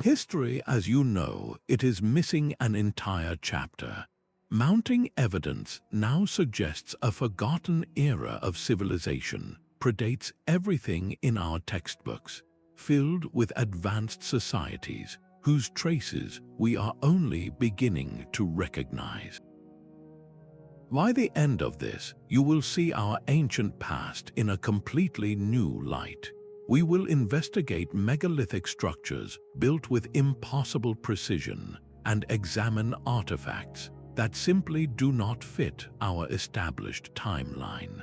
History, as you know, it is missing an entire chapter. Mounting evidence now suggests a forgotten era of civilization predates everything in our textbooks, filled with advanced societies whose traces we are only beginning to recognize. By the end of this, you will see our ancient past in a completely new light. We will investigate megalithic structures built with impossible precision and examine artifacts that simply do not fit our established timeline.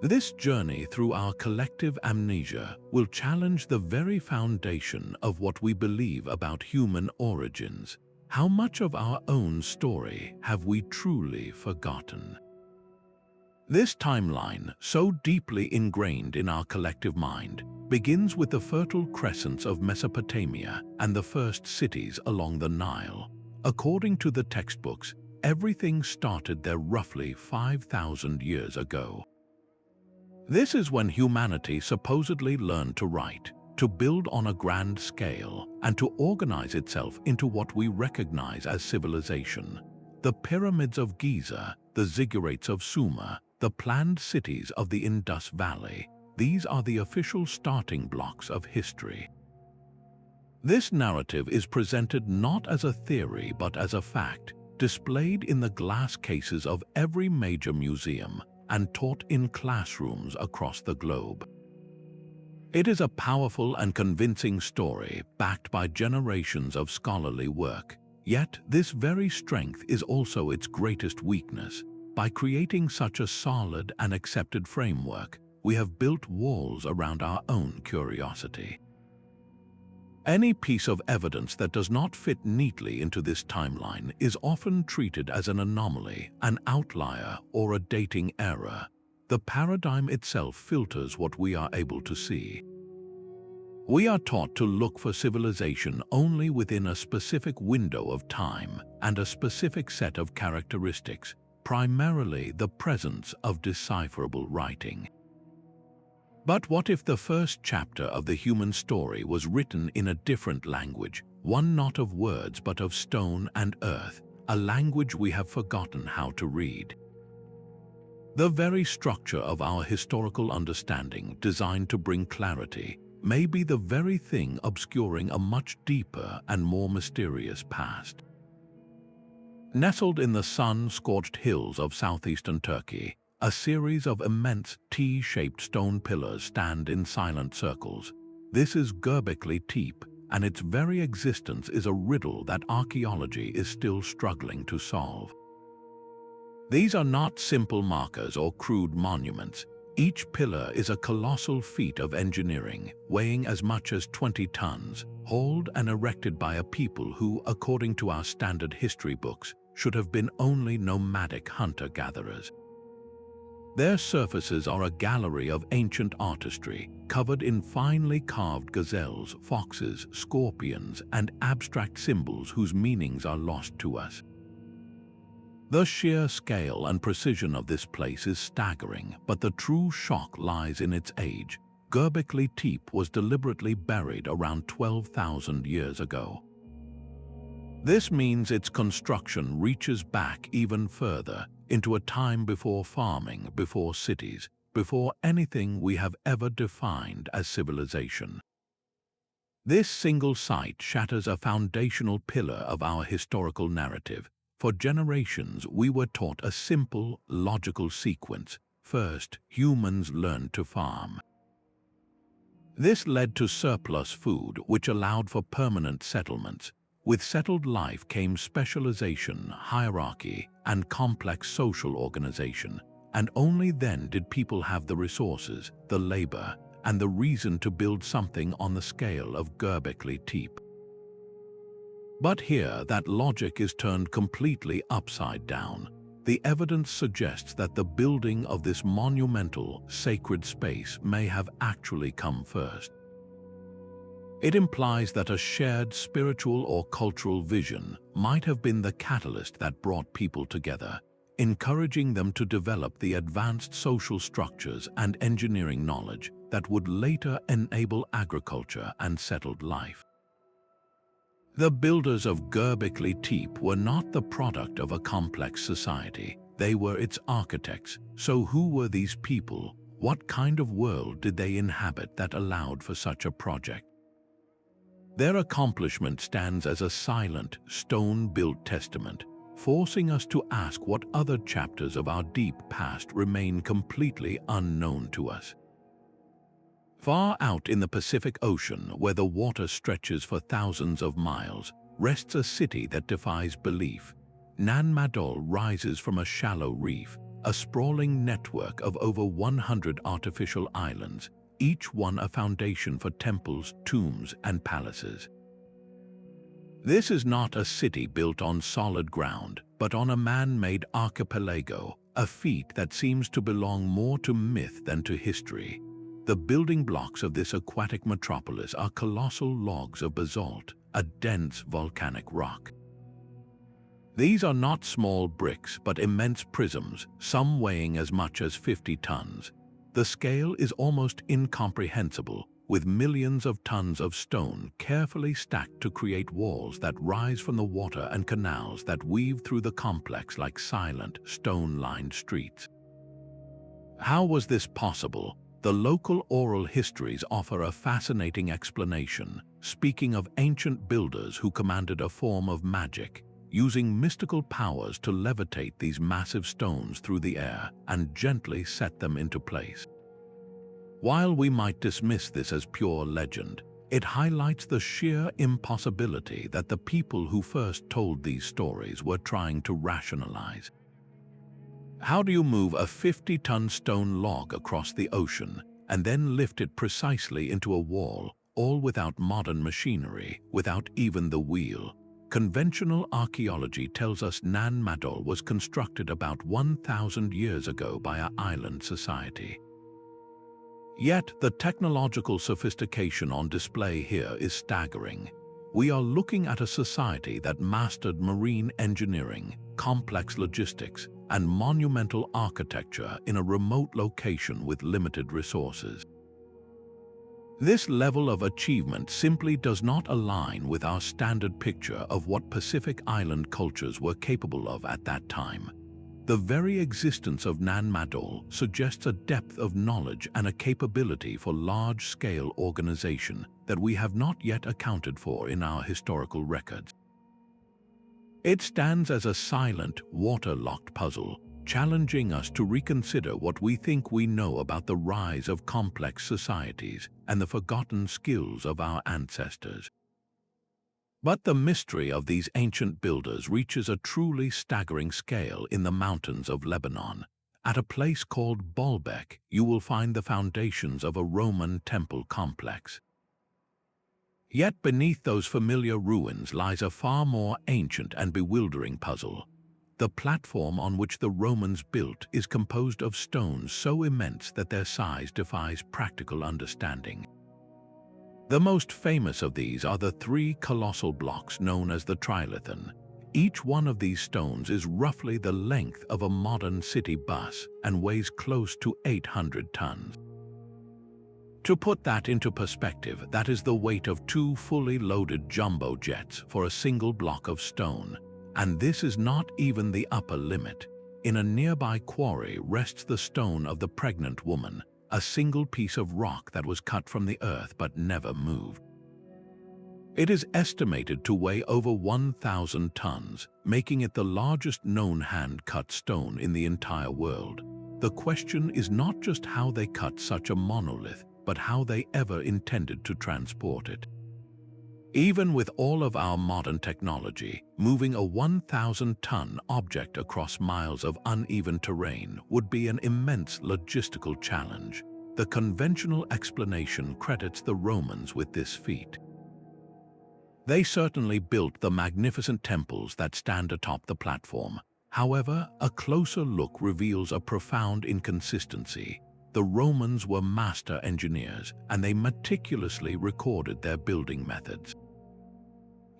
This journey through our collective amnesia will challenge the very foundation of what we believe about human origins. How much of our own story have we truly forgotten? This timeline, so deeply ingrained in our collective mind, begins with the Fertile Crescents of Mesopotamia and the first cities along the Nile. According to the textbooks, everything started there roughly 5,000 years ago. This is when humanity supposedly learned to write, to build on a grand scale, and to organize itself into what we recognize as civilization. The pyramids of Giza, the ziggurats of Sumer, the planned cities of the Indus Valley, these are the official starting blocks of history. This narrative is presented not as a theory but as a fact, displayed in the glass cases of every major museum and taught in classrooms across the globe. It is a powerful and convincing story backed by generations of scholarly work. Yet this very strength is also its greatest weakness. By creating such a solid and accepted framework, we have built walls around our own curiosity. Any piece of evidence that does not fit neatly into this timeline is often treated as an anomaly, an outlier, or a dating error. The paradigm itself filters what we are able to see. We are taught to look for civilization only within a specific window of time and a specific set of characteristics, primarily the presence of decipherable writing. But what if the first chapter of the human story was written in a different language, one not of words but of stone and earth, a language we have forgotten how to read? The very structure of our historical understanding, designed to bring clarity, may be the very thing obscuring a much deeper and more mysterious past. Nestled in the sun-scorched hills of southeastern Turkey, a series of immense T-shaped stone pillars stand in silent circles. This is Göbekli Tepe, and its very existence is a riddle that archaeology is still struggling to solve. These are not simple markers or crude monuments. Each pillar is a colossal feat of engineering, weighing as much as 20 tons, hauled and erected by a people who, according to our standard history books, should have been only nomadic hunter-gatherers. Their surfaces are a gallery of ancient artistry, covered in finely carved gazelles, foxes, scorpions, and abstract symbols whose meanings are lost to us. The sheer scale and precision of this place is staggering, but the true shock lies in its age. Göbekli Tepe was deliberately buried around 12,000 years ago. This means its construction reaches back even further, into a time before farming, before cities, before anything we have ever defined as civilization. This single site shatters a foundational pillar of our historical narrative. For generations, we were taught a simple, logical sequence. First, humans learned to farm. This led to surplus food, which allowed for permanent settlements. With settled life came specialization, hierarchy, and complex social organization, and only then did people have the resources, the labor, and the reason to build something on the scale of Göbekli Tepe. But here, that logic is turned completely upside down. The evidence suggests that the building of this monumental, sacred space may have actually come first. It implies that a shared spiritual or cultural vision might have been the catalyst that brought people together, encouraging them to develop the advanced social structures and engineering knowledge that would later enable agriculture and settled life. The builders of Göbekli Tepe were not the product of a complex society. They were its architects. So who were these people? What kind of world did they inhabit that allowed for such a project? Their accomplishment stands as a silent, stone-built testament, forcing us to ask what other chapters of our deep past remain completely unknown to us. Far out in the Pacific Ocean, where the water stretches for thousands of miles, rests a city that defies belief. Madol rises from a shallow reef, a sprawling network of over 100 artificial islands, each one a foundation for temples, tombs, and palaces. This is not a city built on solid ground, but on a man-made archipelago, a feat that seems to belong more to myth than to history. The building blocks of this aquatic metropolis are colossal logs of basalt, a dense volcanic rock. These are not small bricks, but immense prisms, some weighing as much as 50 tons. The scale is almost incomprehensible, with millions of tons of stone carefully stacked to create walls that rise from the water and canals that weave through the complex like silent, stone-lined streets. How was this possible? The local oral histories offer a fascinating explanation, speaking of ancient builders who commanded a form of magic, using mystical powers to levitate these massive stones through the air and gently set them into place. While we might dismiss this as pure legend, it highlights the sheer impossibility that the people who first told these stories were trying to rationalize. How do you move a 50-ton stone log across the ocean and then lift it precisely into a wall, all without modern machinery, without even the wheel? Conventional archaeology tells us Madol was constructed about 1,000 years ago by an island society. Yet the technological sophistication on display here is staggering. We are looking at a society that mastered marine engineering, complex logistics, and monumental architecture in a remote location with limited resources. This level of achievement simply does not align with our standard picture of what Pacific Island cultures were capable of at that time. The very existence of Madol suggests a depth of knowledge and a capability for large-scale organization that we have not yet accounted for in our historical records. It stands as a silent, waterlocked puzzle, challenging us to reconsider what we think we know about the rise of complex societies and the forgotten skills of our ancestors. But the mystery of these ancient builders reaches a truly staggering scale in the mountains of Lebanon. At a place called Baalbek, you will find the foundations of a Roman temple complex. Yet beneath those familiar ruins lies a far more ancient and bewildering puzzle. The platform on which the Romans built is composed of stones so immense that their size defies practical understanding. The most famous of these are the three colossal blocks known as the Trilithon. Each one of these stones is roughly the length of a modern city bus and weighs close to 800 tons. To put that into perspective, that is the weight of two fully loaded jumbo jets for a single block of stone. And this is not even the upper limit. In a nearby quarry rests the stone of the pregnant woman, a single piece of rock that was cut from the earth but never moved. It is estimated to weigh over 1,000 tons, making it the largest known hand-cut stone in the entire world. The question is not just how they cut such a monolith, but how they ever intended to transport it. Even with all of our modern technology, moving a 1,000-ton object across miles of uneven terrain would be an immense logistical challenge. The conventional explanation credits the Romans with this feat. They certainly built the magnificent temples that stand atop the platform. However, a closer look reveals a profound inconsistency. The Romans were master engineers, and they meticulously recorded their building methods.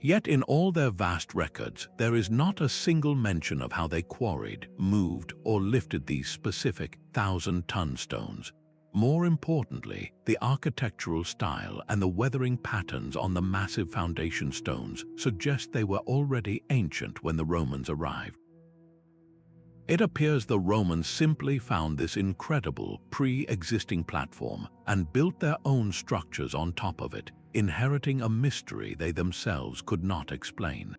Yet in all their vast records, there is not a single mention of how they quarried, moved, or lifted these specific 1,000-ton stones. More importantly, the architectural style and the weathering patterns on the massive foundation stones suggest they were already ancient when the Romans arrived. It appears the Romans simply found this incredible, pre-existing platform and built their own structures on top of it, inheriting a mystery they themselves could not explain.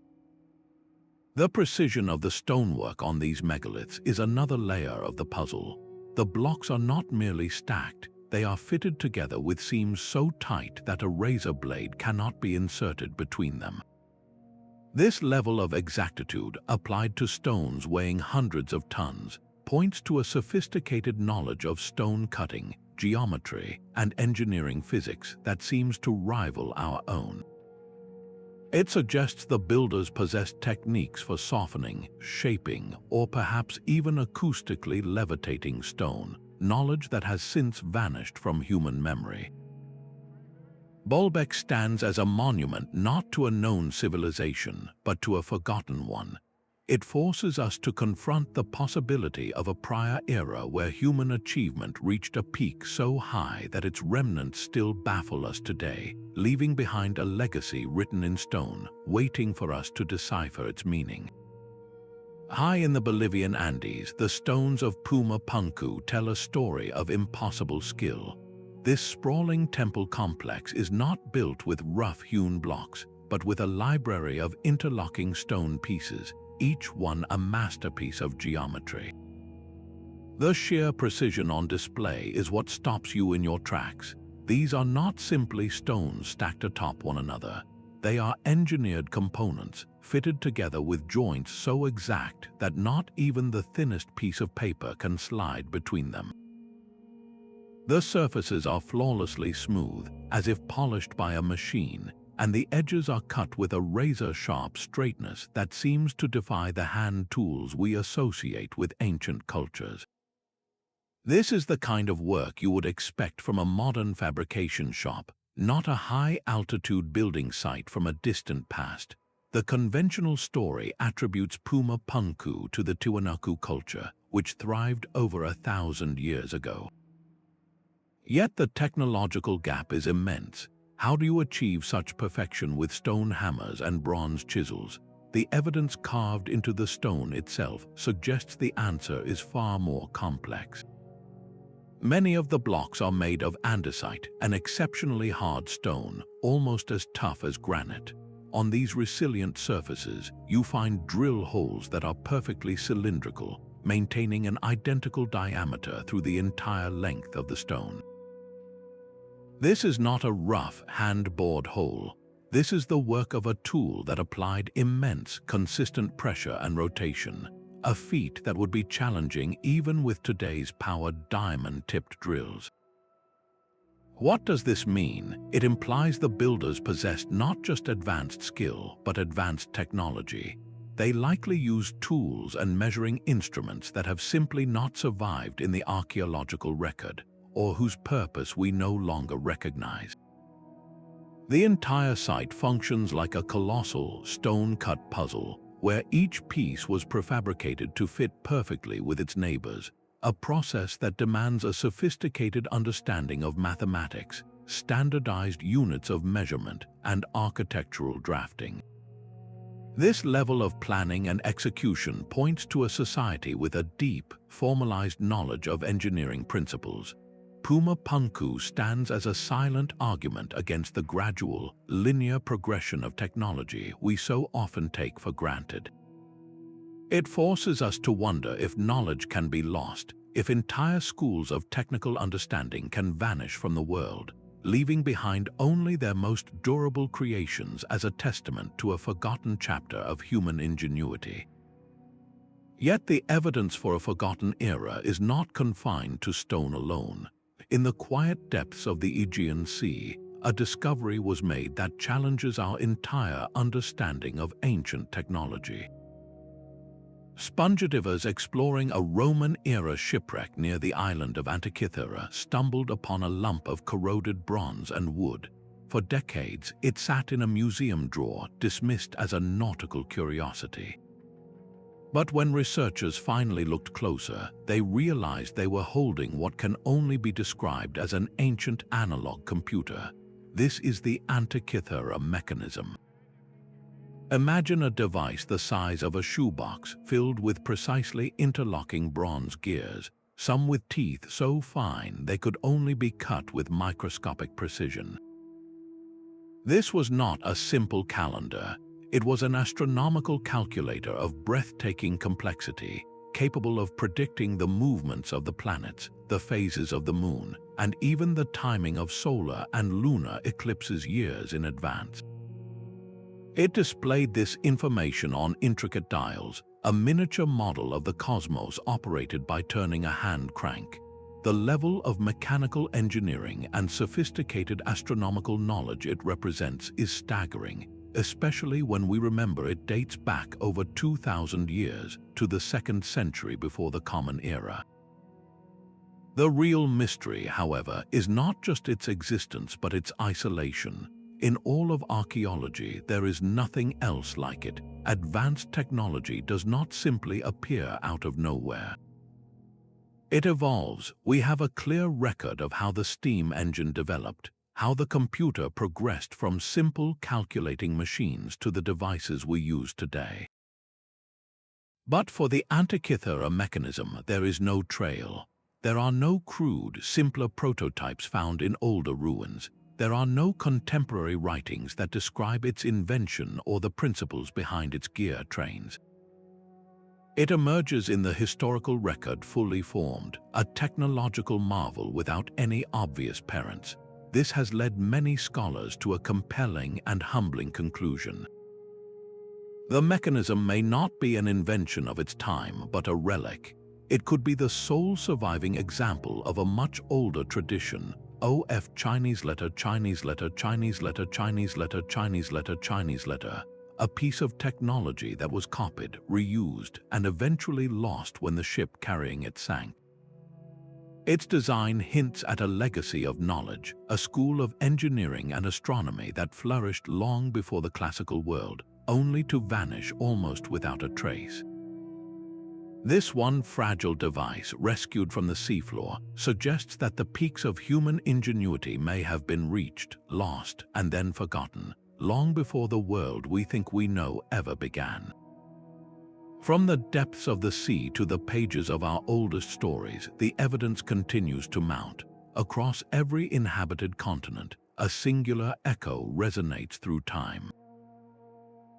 The precision of the stonework on these megaliths is another layer of the puzzle. The blocks are not merely stacked, they are fitted together with seams so tight that a razor blade cannot be inserted between them. This level of exactitude, applied to stones weighing hundreds of tons, points to a sophisticated knowledge of stone cutting, geometry, and engineering physics that seems to rival our own. It suggests the builders possessed techniques for softening, shaping, or perhaps even acoustically levitating stone, knowledge that has since vanished from human memory. Baalbek stands as a monument not to a known civilization, but to a forgotten one. It forces us to confront the possibility of a prior era where human achievement reached a peak so high that its remnants still baffle us today, leaving behind a legacy written in stone, waiting for us to decipher its meaning. High in the Bolivian Andes, the stones of Puma Punku tell a story of impossible skill. This sprawling temple complex is not built with rough-hewn blocks, but with a library of interlocking stone pieces, each one a masterpiece of geometry. The sheer precision on display is what stops you in your tracks. These are not simply stones stacked atop one another. They are engineered components, fitted together with joints so exact that not even the thinnest piece of paper can slide between them. The surfaces are flawlessly smooth, as if polished by a machine, and the edges are cut with a razor-sharp straightness that seems to defy the hand tools we associate with ancient cultures. This is the kind of work you would expect from a modern fabrication shop, not a high-altitude building site from a distant past. The conventional story attributes Puma Punku to the Tiwanaku culture, which thrived over 1,000 years ago. Yet the technological gap is immense. How do you achieve such perfection with stone hammers and bronze chisels? The evidence carved into the stone itself suggests the answer is far more complex. Many of the blocks are made of andesite, an exceptionally hard stone, almost as tough as granite. On these resilient surfaces, you find drill holes that are perfectly cylindrical, maintaining an identical diameter through the entire length of the stone. This is not a rough, hand-bored hole. This is the work of a tool that applied immense, consistent pressure and rotation, a feat that would be challenging even with today's powered diamond-tipped drills. What does this mean? It implies the builders possessed not just advanced skill, but advanced technology. They likely used tools and measuring instruments that have simply not survived in the archaeological record, or whose purpose we no longer recognize. The entire site functions like a colossal, stone-cut puzzle, where each piece was prefabricated to fit perfectly with its neighbors, a process that demands a sophisticated understanding of mathematics, standardized units of measurement, and architectural drafting. This level of planning and execution points to a society with a deep, formalized knowledge of engineering principles. Puma Punku stands as a silent argument against the gradual, linear progression of technology we so often take for granted. It forces us to wonder if knowledge can be lost, if entire schools of technical understanding can vanish from the world, leaving behind only their most durable creations as a testament to a forgotten chapter of human ingenuity. Yet the evidence for a forgotten era is not confined to stone alone. In the quiet depths of the Aegean Sea, a discovery was made that challenges our entire understanding of ancient technology. Sponge-divers exploring a Roman-era shipwreck near the island of Antikythera stumbled upon a lump of corroded bronze and wood. For decades, it sat in a museum drawer, dismissed as a nautical curiosity. But when researchers finally looked closer, they realized they were holding what can only be described as an ancient analog computer. This is the Antikythera mechanism. Imagine a device the size of a shoebox filled with precisely interlocking bronze gears, some with teeth so fine they could only be cut with microscopic precision. This was not a simple calendar. It was an astronomical calculator of breathtaking complexity, capable of predicting the movements of the planets, the phases of the moon, and even the timing of solar and lunar eclipses years in advance. It displayed this information on intricate dials, a miniature model of the cosmos operated by turning a hand crank. The level of mechanical engineering and sophisticated astronomical knowledge it represents is staggering, especially when we remember it dates back over 2,000 years to the 2nd century before the Common Era. The real mystery, however, is not just its existence but its isolation. In all of archaeology, there is nothing else like it. Advanced technology does not simply appear out of nowhere. It evolves. We have a clear record of how the steam engine developed, how the computer progressed from simple calculating machines to the devices we use today. But for the Antikythera mechanism, there is no trail. There are no crude, simpler prototypes found in older ruins. There are no contemporary writings that describe its invention or the principles behind its gear trains. It emerges in the historical record fully formed, a technological marvel without any obvious parents. This has led many scholars to a compelling and humbling conclusion. The mechanism may not be an invention of its time, but a relic. It could be the sole surviving example of a much older tradition. OF Chinese letter, Chinese letter, Chinese letter, Chinese letter, Chinese letter, Chinese letter. A piece of technology that was copied, reused, and eventually lost when the ship carrying it sank. Its design hints at a legacy of knowledge, a school of engineering and astronomy that flourished long before the classical world, only to vanish almost without a trace. This one fragile device, rescued from the seafloor, suggests that the peaks of human ingenuity may have been reached, lost, and then forgotten, long before the world we think we know ever began. From the depths of the sea to the pages of our oldest stories, the evidence continues to mount. Across every inhabited continent, a singular echo resonates through time.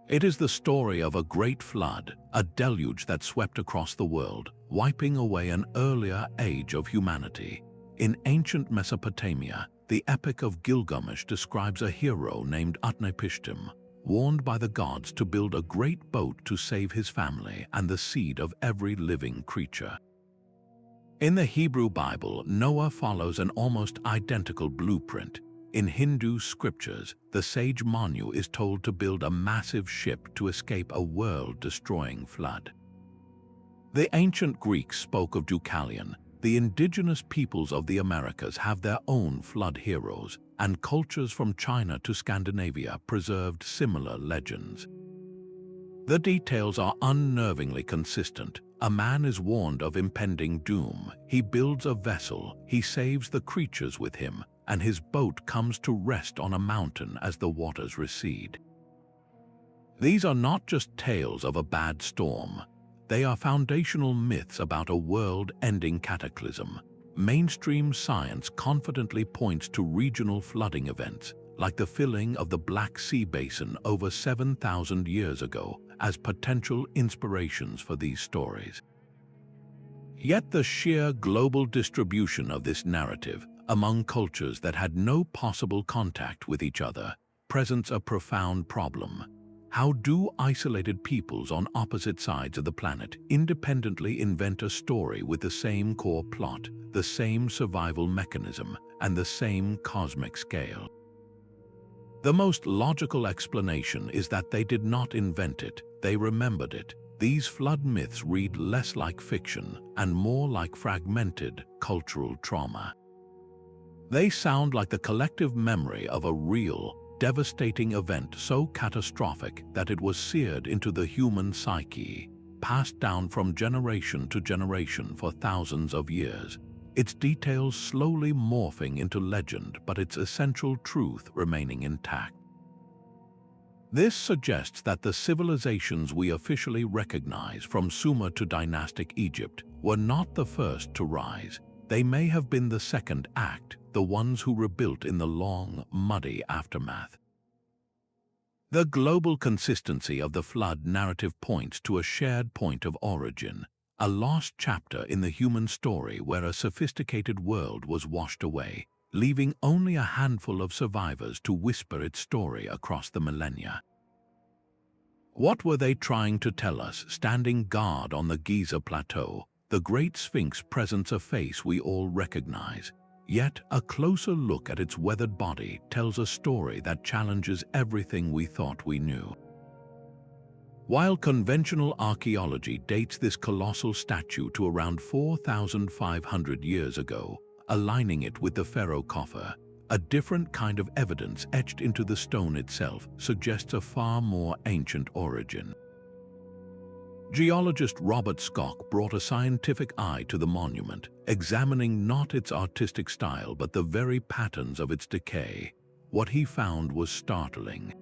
It is the story of a great flood, a deluge that swept across the world, wiping away an earlier age of humanity. In ancient Mesopotamia, the Epic of Gilgamesh describes a hero named Utnapishtim, warned by the gods to build a great boat to save his family and the seed of every living creature. In the Hebrew Bible, Noah follows an almost identical blueprint. In Hindu scriptures, the sage Manu is told to build a massive ship to escape a world-destroying flood. The ancient Greeks spoke of Deucalion. The indigenous peoples of the Americas have their own flood heroes, and cultures from China to Scandinavia preserved similar legends. The details are unnervingly consistent. A man is warned of impending doom. He builds a vessel, he saves the creatures with him, and his boat comes to rest on a mountain as the waters recede. These are not just tales of a bad storm. They are foundational myths about a world-ending cataclysm. Mainstream science confidently points to regional flooding events, like the filling of the Black Sea Basin over 7,000 years ago, as potential inspirations for these stories. Yet the sheer global distribution of this narrative, among cultures that had no possible contact with each other, presents a profound problem. How do isolated peoples on opposite sides of the planet independently invent a story with the same core plot, the same survival mechanism, and the same cosmic scale? The most logical explanation is that they did not invent it, they remembered it. These flood myths read less like fiction and more like fragmented cultural trauma. They sound like the collective memory of a real, devastating event so catastrophic that it was seared into the human psyche. passed down from generation to generation for thousands of years, its details slowly morphing into legend but its essential truth remaining intact. This suggests that the civilizations we officially recognize, from Sumer to dynastic Egypt, were not the first to rise. They may have been the second act, the ones who rebuilt in the long, muddy aftermath. The global consistency of the flood narrative points to a shared point of origin, a lost chapter in the human story where a sophisticated world was washed away, leaving only a handful of survivors to whisper its story across the millennia. What were they trying to tell us, standing guard on the Giza Plateau? The Great Sphinx presents a face we all recognize, yet a closer look at its weathered body tells a story that challenges everything we thought we knew. While conventional archaeology dates this colossal statue to around 4,500 years ago, aligning it with the pharaoh coffer, a different kind of evidence etched into the stone itself suggests a far more ancient origin. Geologist Robert Schoch brought a scientific eye to the monument, examining not its artistic style but the very patterns of its decay. What he found was startling.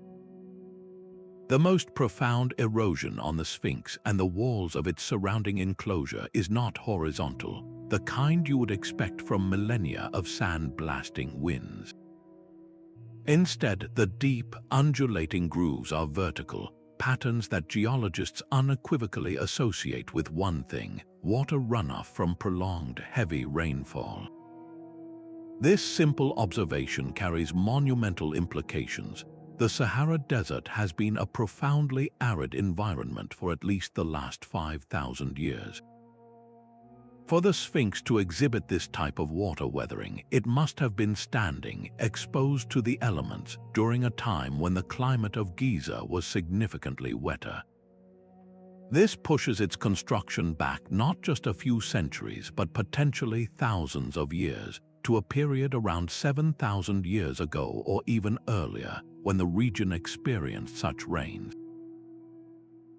The most profound erosion on the Sphinx and the walls of its surrounding enclosure is not horizontal, the kind you would expect from millennia of sand-blasting winds. Instead, the deep, undulating grooves are vertical, patterns that geologists unequivocally associate with one thing: water runoff from prolonged, heavy rainfall. This simple observation carries monumental implications. The Sahara Desert has been a profoundly arid environment for at least the last 5,000 years. For the Sphinx to exhibit this type of water weathering, it must have been standing, exposed to the elements, during a time when the climate of Giza was significantly wetter. This pushes its construction back not just a few centuries, but potentially thousands of years, to a period around 7,000 years ago or even earlier, when the region experienced such rains.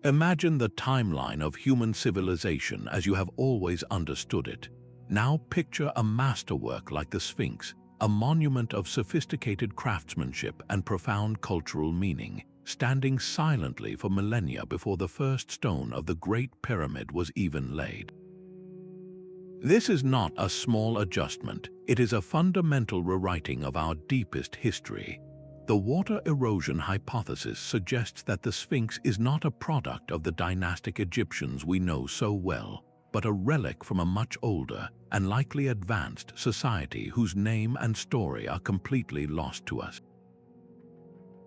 Imagine the timeline of human civilization as you have always understood it. Now picture a masterwork like the Sphinx, a monument of sophisticated craftsmanship and profound cultural meaning, standing silently for millennia before the first stone of the Great Pyramid was even laid. This is not a small adjustment, it is a fundamental rewriting of our deepest history. The water erosion hypothesis suggests that the Sphinx is not a product of the dynastic Egyptians we know so well, but a relic from a much older and likely advanced society whose name and story are completely lost to us.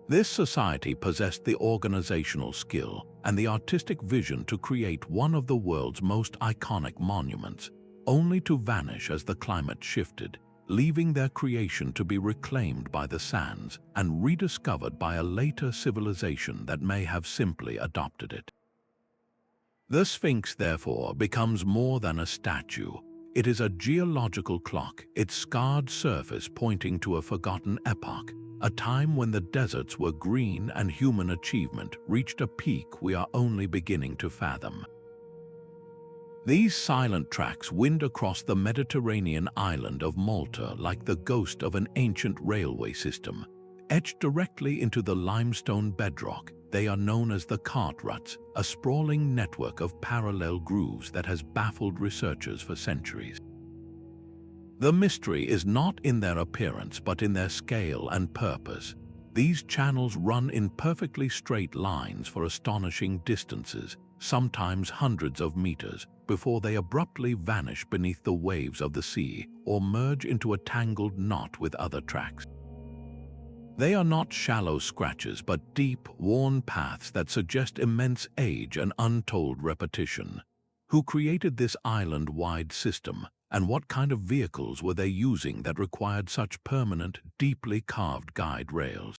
This society possessed the organizational skill and the artistic vision to create one of the world's most iconic monuments, only to vanish as the climate shifted, leaving their creation to be reclaimed by the sands and rediscovered by a later civilization that may have simply adopted it. The Sphinx, therefore, becomes more than a statue. It is a geological clock, its scarred surface pointing to a forgotten epoch, a time when the deserts were green and human achievement reached a peak we are only beginning to fathom. These silent tracks wind across the Mediterranean island of Malta like the ghost of an ancient railway system. Etched directly into the limestone bedrock, they are known as the Ruts, a sprawling network of parallel grooves that has baffled researchers for centuries. The mystery is not in their appearance but in their scale and purpose. These channels run in perfectly straight lines for astonishing distances, sometimes hundreds of meters, before they abruptly vanish beneath the waves of the sea or merge into a tangled knot with other tracks. They are not shallow scratches but deep, worn paths that suggest immense age and untold repetition. Who created this island-wide system, and what kind of vehicles were they using that required such permanent, deeply carved guide rails?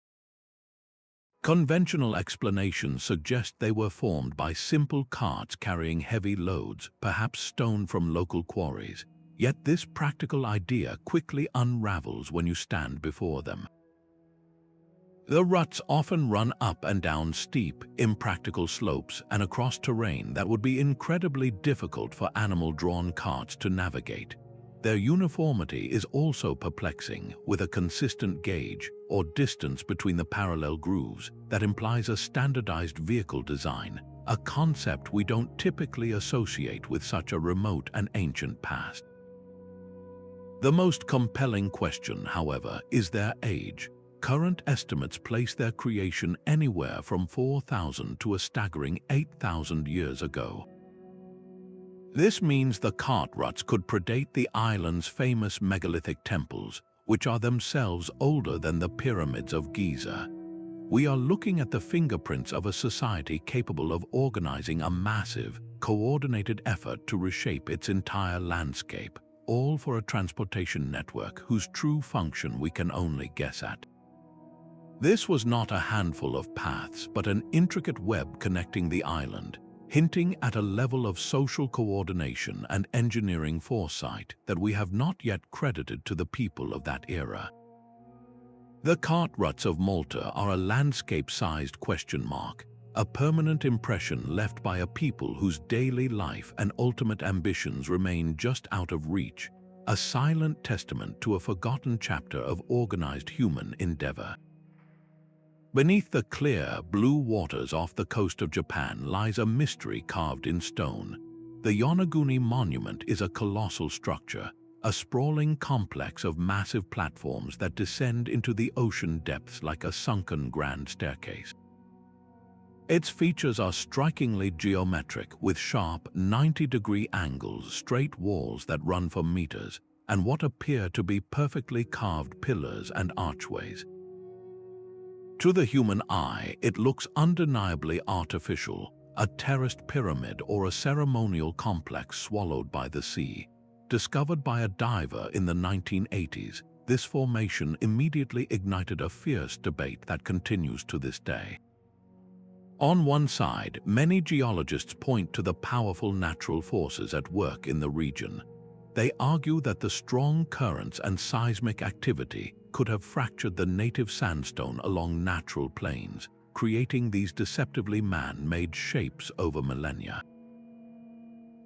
Conventional explanations suggest they were formed by simple carts carrying heavy loads, perhaps stone from local quarries. Yet this practical idea quickly unravels when you stand before them. The ruts often run up and down steep, impractical slopes and across terrain that would be incredibly difficult for animal-drawn carts to navigate. Their uniformity is also perplexing, with a consistent gauge or distance between the parallel grooves that implies a standardized vehicle design, a concept we don't typically associate with such a remote and ancient past. The most compelling question, however, is their age. Current estimates place their creation anywhere from 4,000 to a staggering 8,000 years ago. This means the cart ruts could predate the island's famous megalithic temples, which are themselves older than the pyramids of Giza. We are looking at the fingerprints of a society capable of organizing a massive, coordinated effort to reshape its entire landscape, all for a transportation network whose true function we can only guess at. This was not a handful of paths, but an intricate web connecting the island, hinting at a level of social coordination and engineering foresight that we have not yet credited to the people of that era. The cart ruts of Malta are a landscape-sized question mark, a permanent impression left by a people whose daily life and ultimate ambitions remain just out of reach, a silent testament to a forgotten chapter of organized human endeavor. Beneath the clear, blue waters off the coast of Japan lies a mystery carved in stone. The Yonaguni monument is a colossal structure, a sprawling complex of massive platforms that descend into the ocean depths like a sunken grand staircase. Its features are strikingly geometric, with sharp 90-degree angles, straight walls that run for meters, and what appear to be perfectly carved pillars and archways. To the human eye, it looks undeniably artificial, a terraced pyramid or a ceremonial complex swallowed by the sea. Discovered by a diver in the 1980s, this formation immediately ignited a fierce debate that continues to this day. On one side, many geologists point to the powerful natural forces at work in the region. They argue that the strong currents and seismic activity could have fractured the native sandstone along natural plains, creating these deceptively man-made shapes over millennia.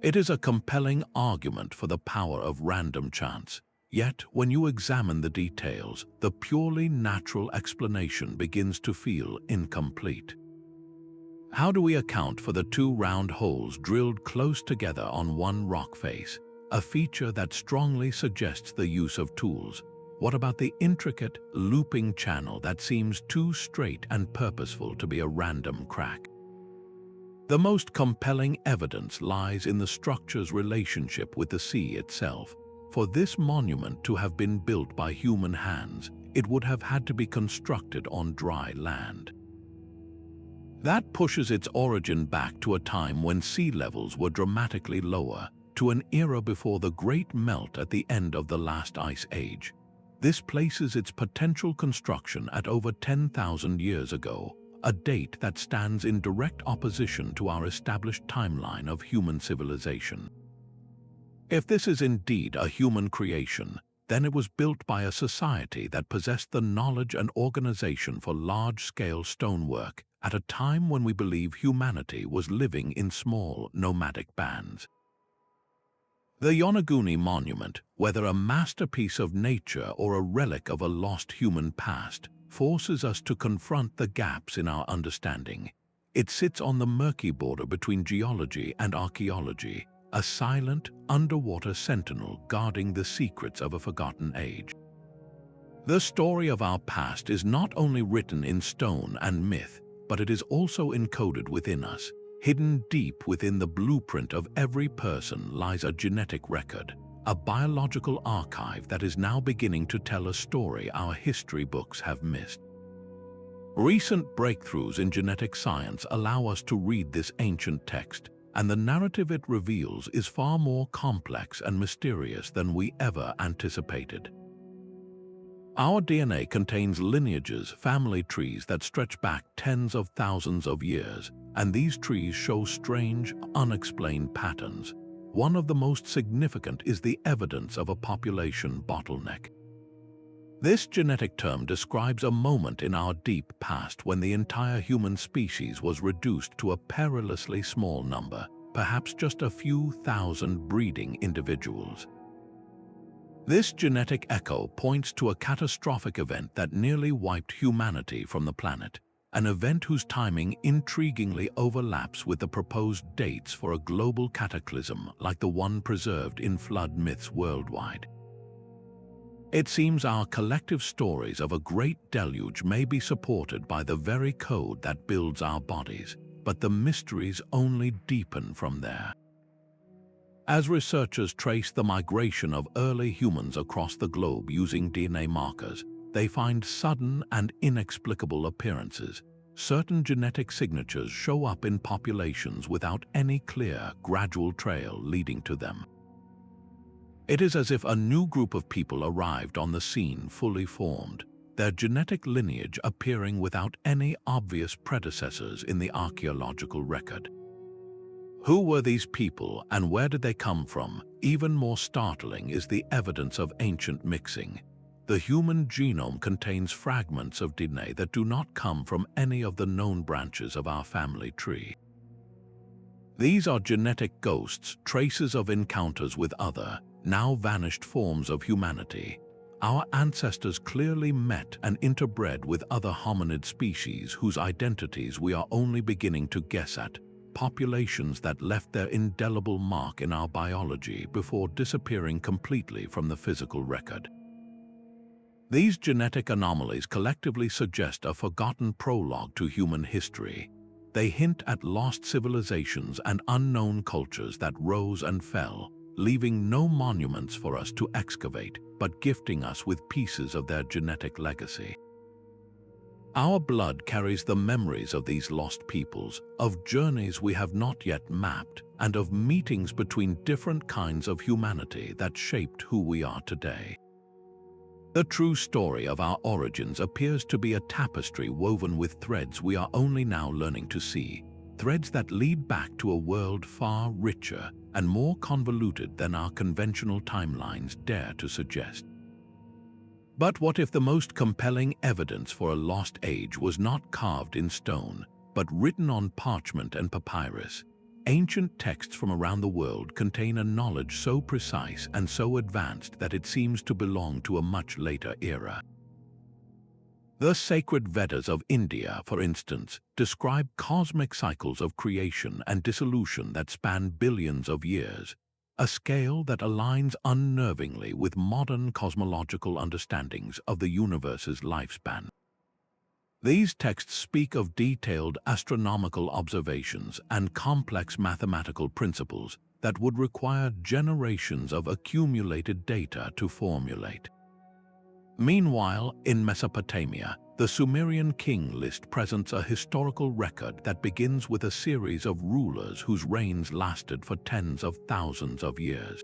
It is a compelling argument for the power of random chance, yet when you examine the details, the purely natural explanation begins to feel incomplete. How do we account for the two round holes drilled close together on one rock face, a feature that strongly suggests the use of tools? What about the intricate, looping channel that seems too straight and purposeful to be a random crack? The most compelling evidence lies in the structure's relationship with the sea itself. For this monument to have been built by human hands, it would have had to be constructed on dry land. That pushes its origin back to a time when sea levels were dramatically lower, to an era before the Great Melt at the end of the last ice age. This places its potential construction at over 10,000 years ago, a date that stands in direct opposition to our established timeline of human civilization. If this is indeed a human creation, then it was built by a society that possessed the knowledge and organization for large-scale stonework at a time when we believe humanity was living in small, nomadic bands. The Yonaguni monument, whether a masterpiece of nature or a relic of a lost human past, forces us to confront the gaps in our understanding. It sits on the murky border between geology and archaeology, a silent, underwater sentinel guarding the secrets of a forgotten age. The story of our past is not only written in stone and myth, but it is also encoded within us. Hidden deep within the blueprint of every person lies a genetic record, a biological archive that is now beginning to tell a story our history books have missed. Recent breakthroughs in genetic science allow us to read this ancient text, and the narrative it reveals is far more complex and mysterious than we ever anticipated. Our DNA contains lineages, family trees that stretch back tens of thousands of years, and these trees show strange, unexplained patterns. One of the most significant is the evidence of a population bottleneck. This genetic term describes a moment in our deep past when the entire human species was reduced to a perilously small number, perhaps just a few thousand breeding individuals. This genetic echo points to a catastrophic event that nearly wiped humanity from the planet, an event whose timing intriguingly overlaps with the proposed dates for a global cataclysm like the one preserved in flood myths worldwide. It seems our collective stories of a great deluge may be supported by the very code that builds our bodies, but the mysteries only deepen from there. As researchers trace the migration of early humans across the globe using DNA markers, they find sudden and inexplicable appearances. Certain genetic signatures show up in populations without any clear, gradual trail leading to them. It is as if a new group of people arrived on the scene fully formed, their genetic lineage appearing without any obvious predecessors in the archaeological record. Who were these people and where did they come from? Even more startling is the evidence of ancient mixing. The human genome contains fragments of DNA that do not come from any of the known branches of our family tree. These are genetic ghosts, traces of encounters with other, now vanished forms of humanity. Our ancestors clearly met and interbred with other hominid species whose identities we are only beginning to guess at, populations that left their indelible mark in our biology before disappearing completely from the physical record. These genetic anomalies collectively suggest a forgotten prologue to human history. They hint at lost civilizations and unknown cultures that rose and fell, leaving no monuments for us to excavate, but gifting us with pieces of their genetic legacy. Our blood carries the memories of these lost peoples, of journeys we have not yet mapped, and of meetings between different kinds of humanity that shaped who we are today. The true story of our origins appears to be a tapestry woven with threads we are only now learning to see, threads that lead back to a world far richer and more convoluted than our conventional timelines dare to suggest. But what if the most compelling evidence for a lost age was not carved in stone, but written on parchment and papyrus? Ancient texts from around the world contain a knowledge so precise and so advanced that it seems to belong to a much later era. The sacred Vedas of India, for instance, describe cosmic cycles of creation and dissolution that span billions of years, a scale that aligns unnervingly with modern cosmological understandings of the universe's lifespan. These texts speak of detailed astronomical observations and complex mathematical principles that would require generations of accumulated data to formulate. Meanwhile, in Mesopotamia, the Sumerian king list presents a historical record that begins with a series of rulers whose reigns lasted for tens of thousands of years.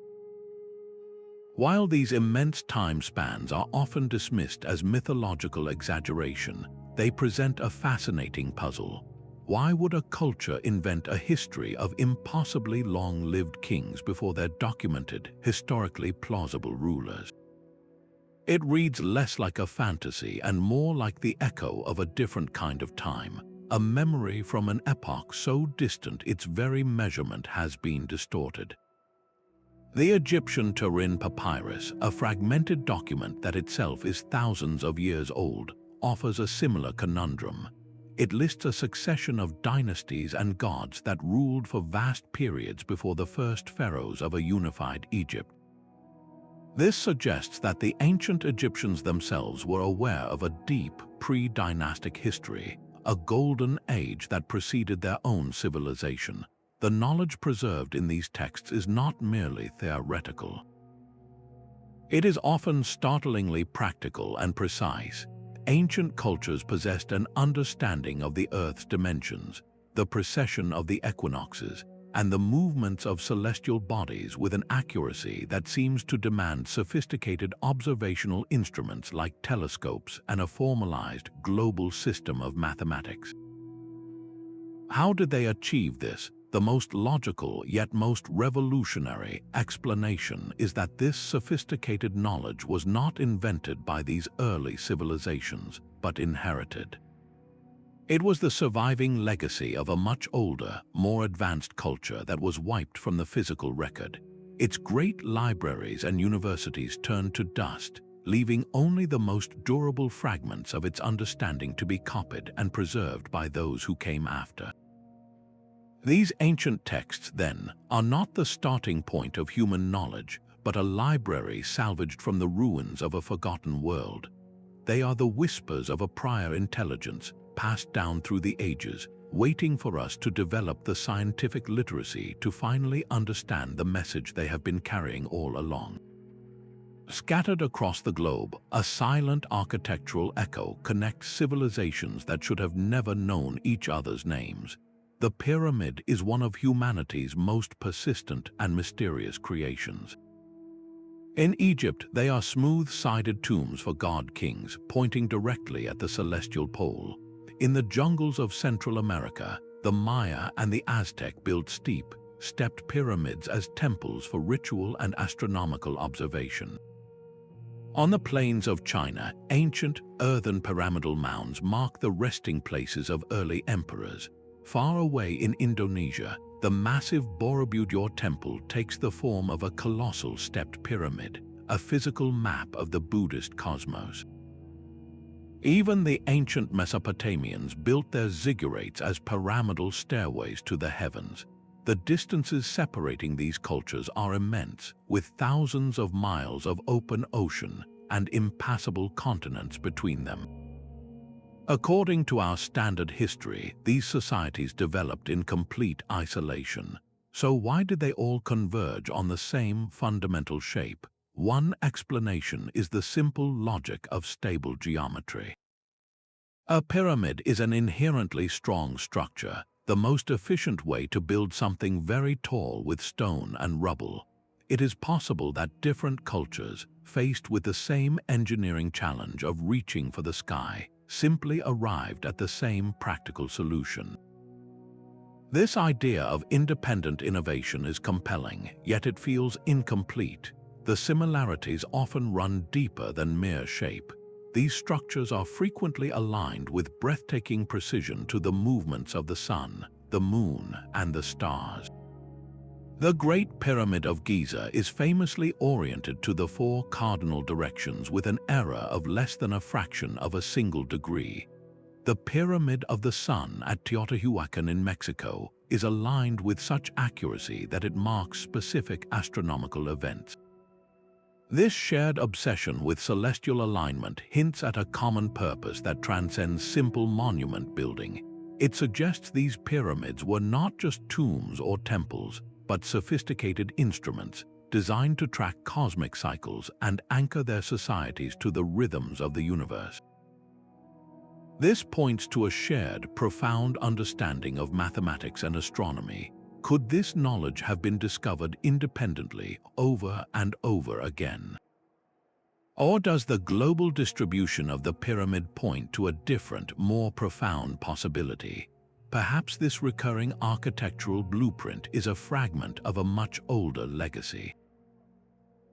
While these immense time spans are often dismissed as mythological exaggeration, they present a fascinating puzzle. Why would a culture invent a history of impossibly long-lived kings before their documented, historically plausible rulers? It reads less like a fantasy and more like the echo of a different kind of time, a memory from an epoch so distant its very measurement has been distorted. The Egyptian Turin Papyrus, a fragmented document that itself is thousands of years old, offers a similar conundrum. It lists a succession of dynasties and gods that ruled for vast periods before the first pharaohs of a unified Egypt. This suggests that the ancient Egyptians themselves were aware of a deep pre-dynastic history, a golden age that preceded their own civilization. The knowledge preserved in these texts is not merely theoretical. It is often startlingly practical and precise. Ancient cultures possessed an understanding of the Earth's dimensions, the precession of the equinoxes, and the movements of celestial bodies with an accuracy that seems to demand sophisticated observational instruments like telescopes and a formalized global system of mathematics. How did they achieve this? The most logical yet most revolutionary explanation is that this sophisticated knowledge was not invented by these early civilizations, but inherited. It was the surviving legacy of a much older, more advanced culture that was wiped from the physical record. Its great libraries and universities turned to dust, leaving only the most durable fragments of its understanding to be copied and preserved by those who came after. These ancient texts, then, are not the starting point of human knowledge, but a library salvaged from the ruins of a forgotten world. They are the whispers of a prior intelligence, passed down through the ages, waiting for us to develop the scientific literacy to finally understand the message they have been carrying all along. Scattered across the globe, a silent architectural echo connects civilizations that should have never known each other's names. The pyramid is one of humanity's most persistent and mysterious creations. In Egypt, they are smooth-sided tombs for god-kings, pointing directly at the celestial pole. In the jungles of Central America, the Maya and the Aztec built steep, stepped pyramids as temples for ritual and astronomical observation. On the plains of China, ancient earthen pyramidal mounds mark the resting places of early emperors. Far away in Indonesia, the massive Borobudur temple takes the form of a colossal stepped pyramid, a physical map of the Buddhist cosmos. Even the ancient Mesopotamians built their ziggurats as pyramidal stairways to the heavens. The distances separating these cultures are immense, with thousands of miles of open ocean and impassable continents between them. According to our standard history, these societies developed in complete isolation. So why did they all converge on the same fundamental shape? One explanation is the simple logic of stable geometry. A pyramid is an inherently strong structure, the most efficient way to build something very tall with stone and rubble. It is possible that different cultures, faced with the same engineering challenge of reaching for the sky, simply arrived at the same practical solution. This idea of independent innovation is compelling, yet it feels incomplete. The similarities often run deeper than mere shape. These structures are frequently aligned with breathtaking precision to the movements of the sun, the moon, and the stars. The Great Pyramid of Giza is famously oriented to the 4 cardinal directions with an error of less than a fraction of a single degree. The Pyramid of the Sun at Teotihuacan in Mexico is aligned with such accuracy that it marks specific astronomical events. This shared obsession with celestial alignment hints at a common purpose that transcends simple monument building. It suggests these pyramids were not just tombs or temples, but sophisticated instruments designed to track cosmic cycles and anchor their societies to the rhythms of the universe. This points to a shared, profound understanding of mathematics and astronomy. Could this knowledge have been discovered independently over and over again? Or does the global distribution of the pyramid point to a different, more profound possibility? Perhaps this recurring architectural blueprint is a fragment of a much older legacy.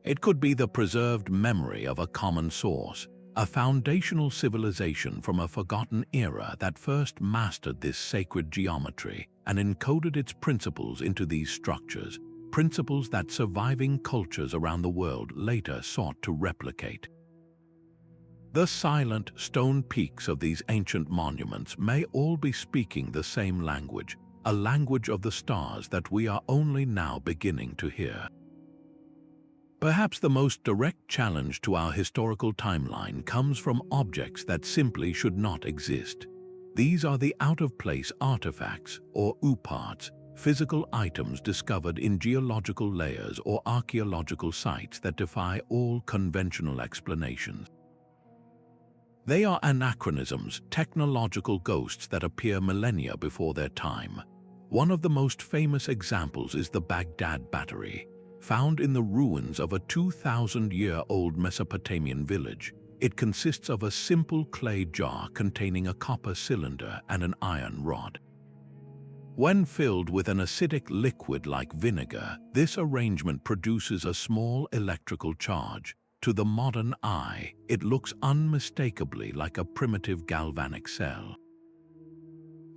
It could be the preserved memory of a common source, a foundational civilization from a forgotten era that first mastered this sacred geometry and encoded its principles into these structures, principles that surviving cultures around the world later sought to replicate. The silent stone peaks of these ancient monuments may all be speaking the same language, a language of the stars that we are only now beginning to hear. Perhaps the most direct challenge to our historical timeline comes from objects that simply should not exist. These are the out-of-place artifacts, or UPARTs, physical items discovered in geological layers or archaeological sites that defy all conventional explanations. They are anachronisms, technological ghosts that appear millennia before their time. One of the most famous examples is the Baghdad Battery, found in the ruins of a 2,000-year-old Mesopotamian village. It consists of a simple clay jar containing a copper cylinder and an iron rod. When filled with an acidic liquid like vinegar, this arrangement produces a small electrical charge. To the modern eye, it looks unmistakably like a primitive galvanic cell.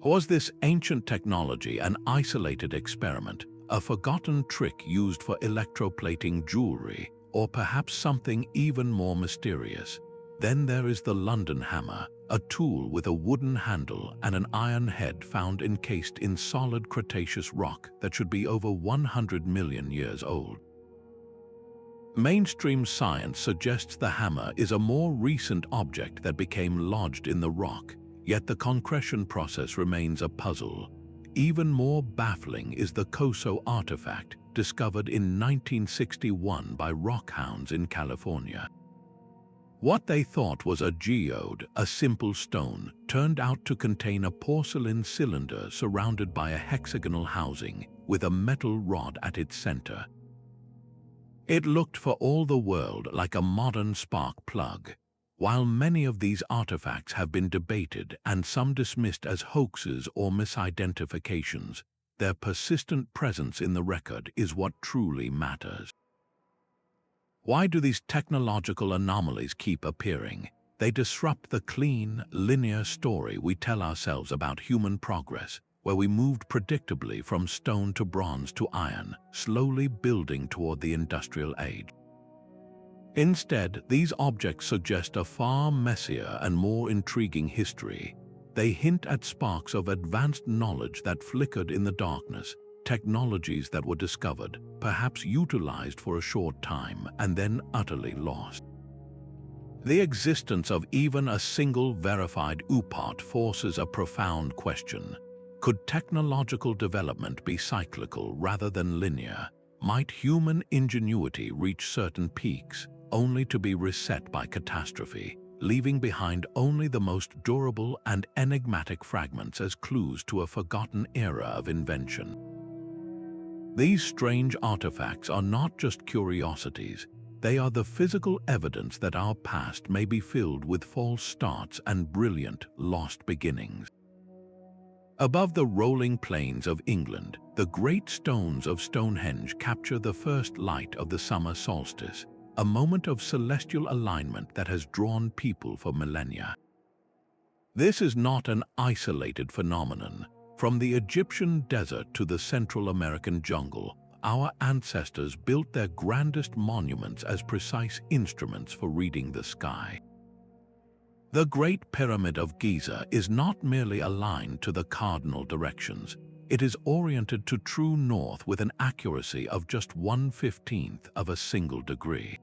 Was this ancient technology an isolated experiment, a forgotten trick used for electroplating jewelry, or perhaps something even more mysterious? Then there is the London hammer, a tool with a wooden handle and an iron head found encased in solid Cretaceous rock that should be over 100 million years old. Mainstream science suggests the hammer is a more recent object that became lodged in the rock, yet the concretion process remains a puzzle. Even more baffling is the Coso artifact, discovered in 1961 by rockhounds in California. What they thought was a geode, a simple stone, turned out to contain a porcelain cylinder surrounded by a hexagonal housing with a metal rod at its center. It looked for all the world like a modern spark plug. While many of these artifacts have been debated and some dismissed as hoaxes or misidentifications, their persistent presence in the record is what truly matters. Why do these technological anomalies keep appearing? They disrupt the clean, linear story we tell ourselves about human progress, where we moved predictably from stone to bronze to iron, slowly building toward the industrial age. Instead, these objects suggest a far messier and more intriguing history. They hint at sparks of advanced knowledge that flickered in the darkness, technologies that were discovered, perhaps utilized for a short time, and then utterly lost. The existence of even a single verified UPOT forces a profound question. Could technological development be cyclical rather than linear? Might human ingenuity reach certain peaks, only to be reset by catastrophe, leaving behind only the most durable and enigmatic fragments as clues to a forgotten era of invention? These strange artifacts are not just curiosities, they are the physical evidence that our past may be filled with false starts and brilliant, lost beginnings. Above the rolling plains of England, the great stones of Stonehenge capture the first light of the summer solstice, a moment of celestial alignment that has drawn people for millennia. This is not an isolated phenomenon. From the Egyptian desert to the Central American jungle, our ancestors built their grandest monuments as precise instruments for reading the sky. The Great Pyramid of Giza is not merely aligned to the cardinal directions, it is oriented to true north with an accuracy of just 1/15 of a single degree.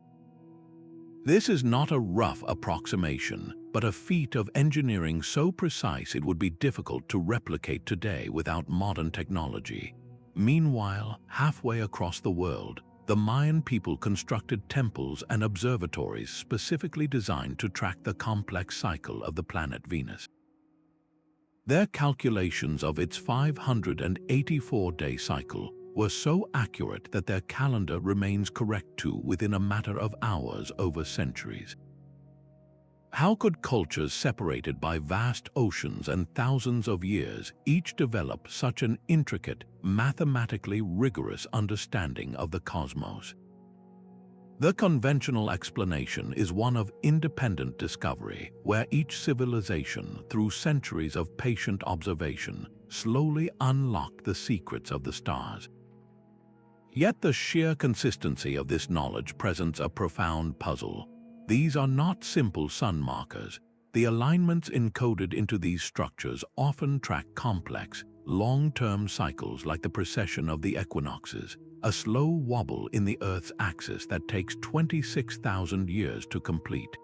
This is not a rough approximation, but a feat of engineering so precise it would be difficult to replicate today without modern technology. Meanwhile, halfway across the world, the Mayan people constructed temples and observatories specifically designed to track the complex cycle of the planet Venus. Their calculations of its 584-day cycle were so accurate that their calendar remains correct too within a matter of hours over centuries. How could cultures separated by vast oceans and thousands of years each develop such an intricate, mathematically rigorous understanding of the cosmos? The conventional explanation is one of independent discovery, where each civilization, through centuries of patient observation, slowly unlocked the secrets of the stars. Yet the sheer consistency of this knowledge presents a profound puzzle. These are not simple sun markers. The alignments encoded into these structures often track complex, long-term cycles like the precession of the equinoxes, a slow wobble in the Earth's axis that takes 26,000 years to complete.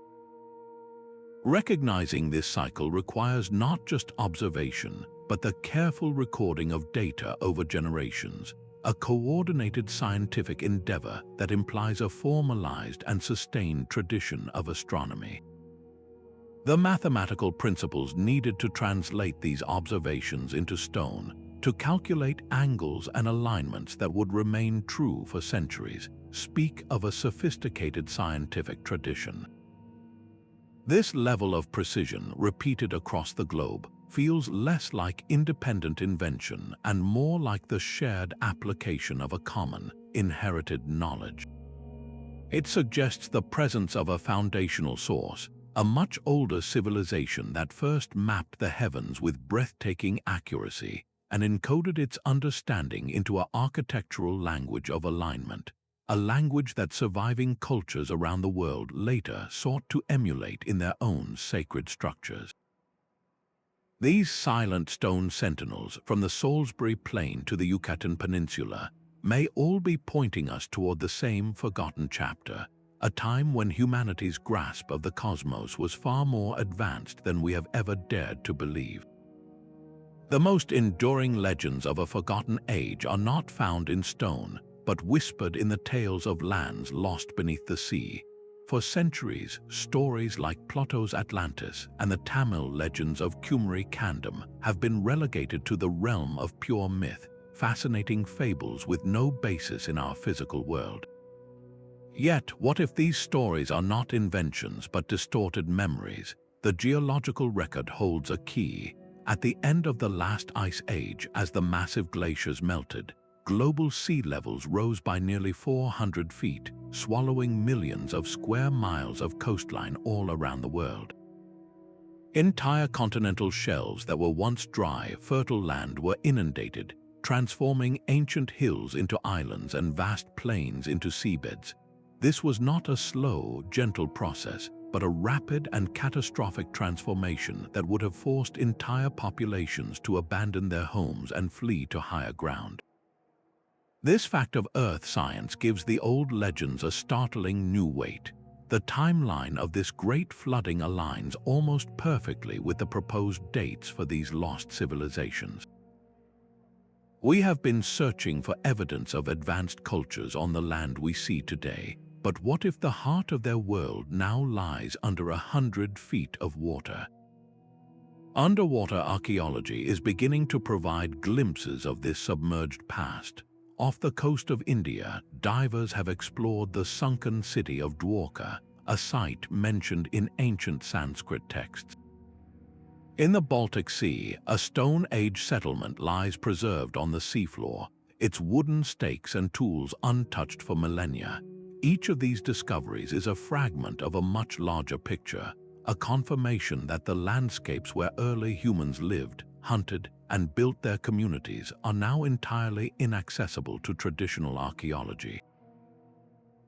Recognizing this cycle requires not just observation, but the careful recording of data over generations, a coordinated scientific endeavor that implies a formalized and sustained tradition of astronomy. The mathematical principles needed to translate these observations into stone, to calculate angles and alignments that would remain true for centuries, speak of a sophisticated scientific tradition. This level of precision, repeated across the globe, feels less like independent invention and more like the shared application of a common, inherited knowledge. It suggests the presence of a foundational source, a much older civilization that first mapped the heavens with breathtaking accuracy and encoded its understanding into an architectural language of alignment, a language that surviving cultures around the world later sought to emulate in their own sacred structures. These silent stone sentinels, from the Salisbury Plain to the Yucatan Peninsula, may all be pointing us toward the same forgotten chapter, a time when humanity's grasp of the cosmos was far more advanced than we have ever dared to believe. The most enduring legends of a forgotten age are not found in stone, but whispered in the tales of lands lost beneath the sea. For centuries, stories like Plato's Atlantis and the Tamil legends of Kumari Kandam have been relegated to the realm of pure myth, fascinating fables with no basis in our physical world. Yet, what if these stories are not inventions but distorted memories? The geological record holds a key. At the end of the last ice age, as the massive glaciers melted, global sea levels rose by nearly 400 feet, swallowing millions of square miles of coastline all around the world. Entire continental shelves that were once dry, fertile land were inundated, transforming ancient hills into islands and vast plains into seabeds. This was not a slow, gentle process, but a rapid and catastrophic transformation that would have forced entire populations to abandon their homes and flee to higher ground. This fact of Earth science gives the old legends a startling new weight. The timeline of this great flooding aligns almost perfectly with the proposed dates for these lost civilizations. We have been searching for evidence of advanced cultures on the land we see today, but what if the heart of their world now lies under 100 feet of water? Underwater archaeology is beginning to provide glimpses of this submerged past. Off the coast of India, divers have explored the sunken city of Dwarka, a site mentioned in ancient Sanskrit texts. In the Baltic Sea, a Stone Age settlement lies preserved on the seafloor, its wooden stakes and tools untouched for millennia. Each of these discoveries is a fragment of a much larger picture, a confirmation that the landscapes where early humans lived, hunted, and built their communities are now entirely inaccessible to traditional archaeology.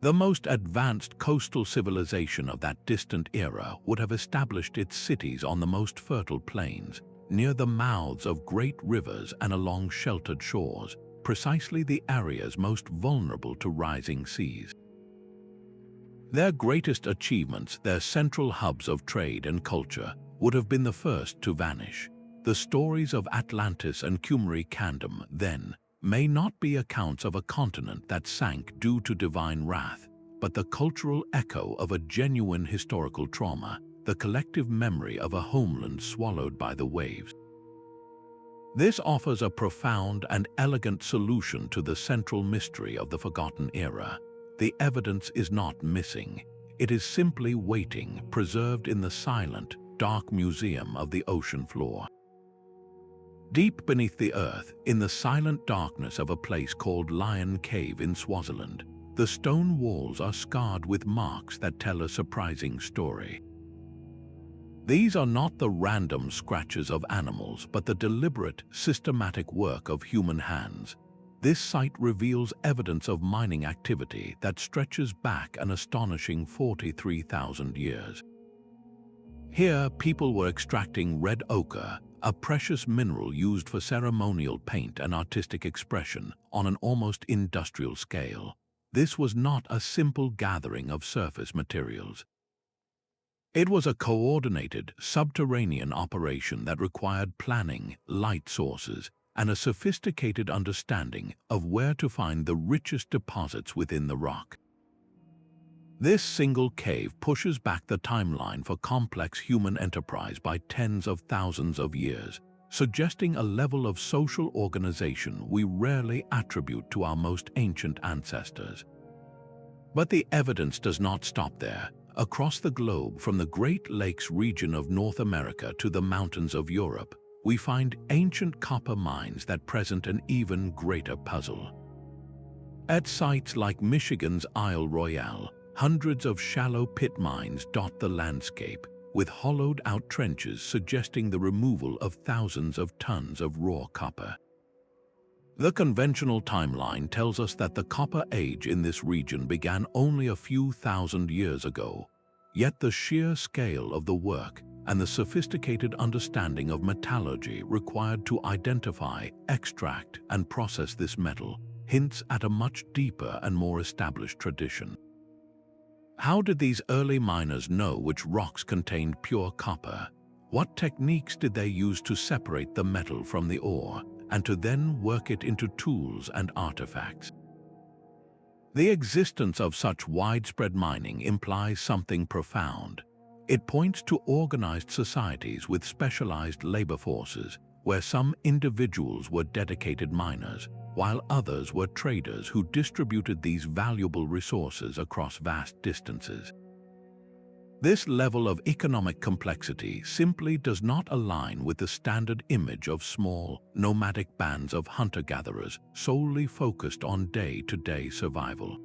The most advanced coastal civilization of that distant era would have established its cities on the most fertile plains, near the mouths of great rivers and along sheltered shores, precisely the areas most vulnerable to rising seas. Their greatest achievements, their central hubs of trade and culture, would have been the first to vanish. The stories of Atlantis and Kumari Kandam, then, may not be accounts of a continent that sank due to divine wrath, but the cultural echo of a genuine historical trauma, the collective memory of a homeland swallowed by the waves. This offers a profound and elegant solution to the central mystery of the forgotten era. The evidence is not missing. It is simply waiting, preserved in the silent, dark museum of the ocean floor. Deep beneath the earth, in the silent darkness of a place called Lion Cave in Swaziland, the stone walls are scarred with marks that tell a surprising story. These are not the random scratches of animals, but the deliberate, systematic work of human hands. This site reveals evidence of mining activity that stretches back an astonishing 43,000 years. Here, people were extracting red ochre, a precious mineral used for ceremonial paint and artistic expression, on an almost industrial scale. This was not a simple gathering of surface materials. It was a coordinated, subterranean operation that required planning, light sources, and a sophisticated understanding of where to find the richest deposits within the rock. This single cave pushes back the timeline for complex human enterprise by tens of thousands of years, suggesting a level of social organization we rarely attribute to our most ancient ancestors. But the evidence does not stop there. Across the globe, from the Great Lakes region of North America to the mountains of Europe, we find ancient copper mines that present an even greater puzzle. At sites like Michigan's Isle Royale, hundreds of shallow pit mines dot the landscape, with hollowed-out trenches suggesting the removal of thousands of tons of raw copper. The conventional timeline tells us that the Copper Age in this region began only a few thousand years ago, yet the sheer scale of the work and the sophisticated understanding of metallurgy required to identify, extract, and process this metal hints at a much deeper and more established tradition. How did these early miners know which rocks contained pure copper? What techniques did they use to separate the metal from the ore, and to then work it into tools and artifacts? The existence of such widespread mining implies something profound. It points to organized societies with specialized labor forces, where some individuals were dedicated miners, while others were traders who distributed these valuable resources across vast distances. This level of economic complexity simply does not align with the standard image of small, nomadic bands of hunter-gatherers solely focused on day-to-day survival.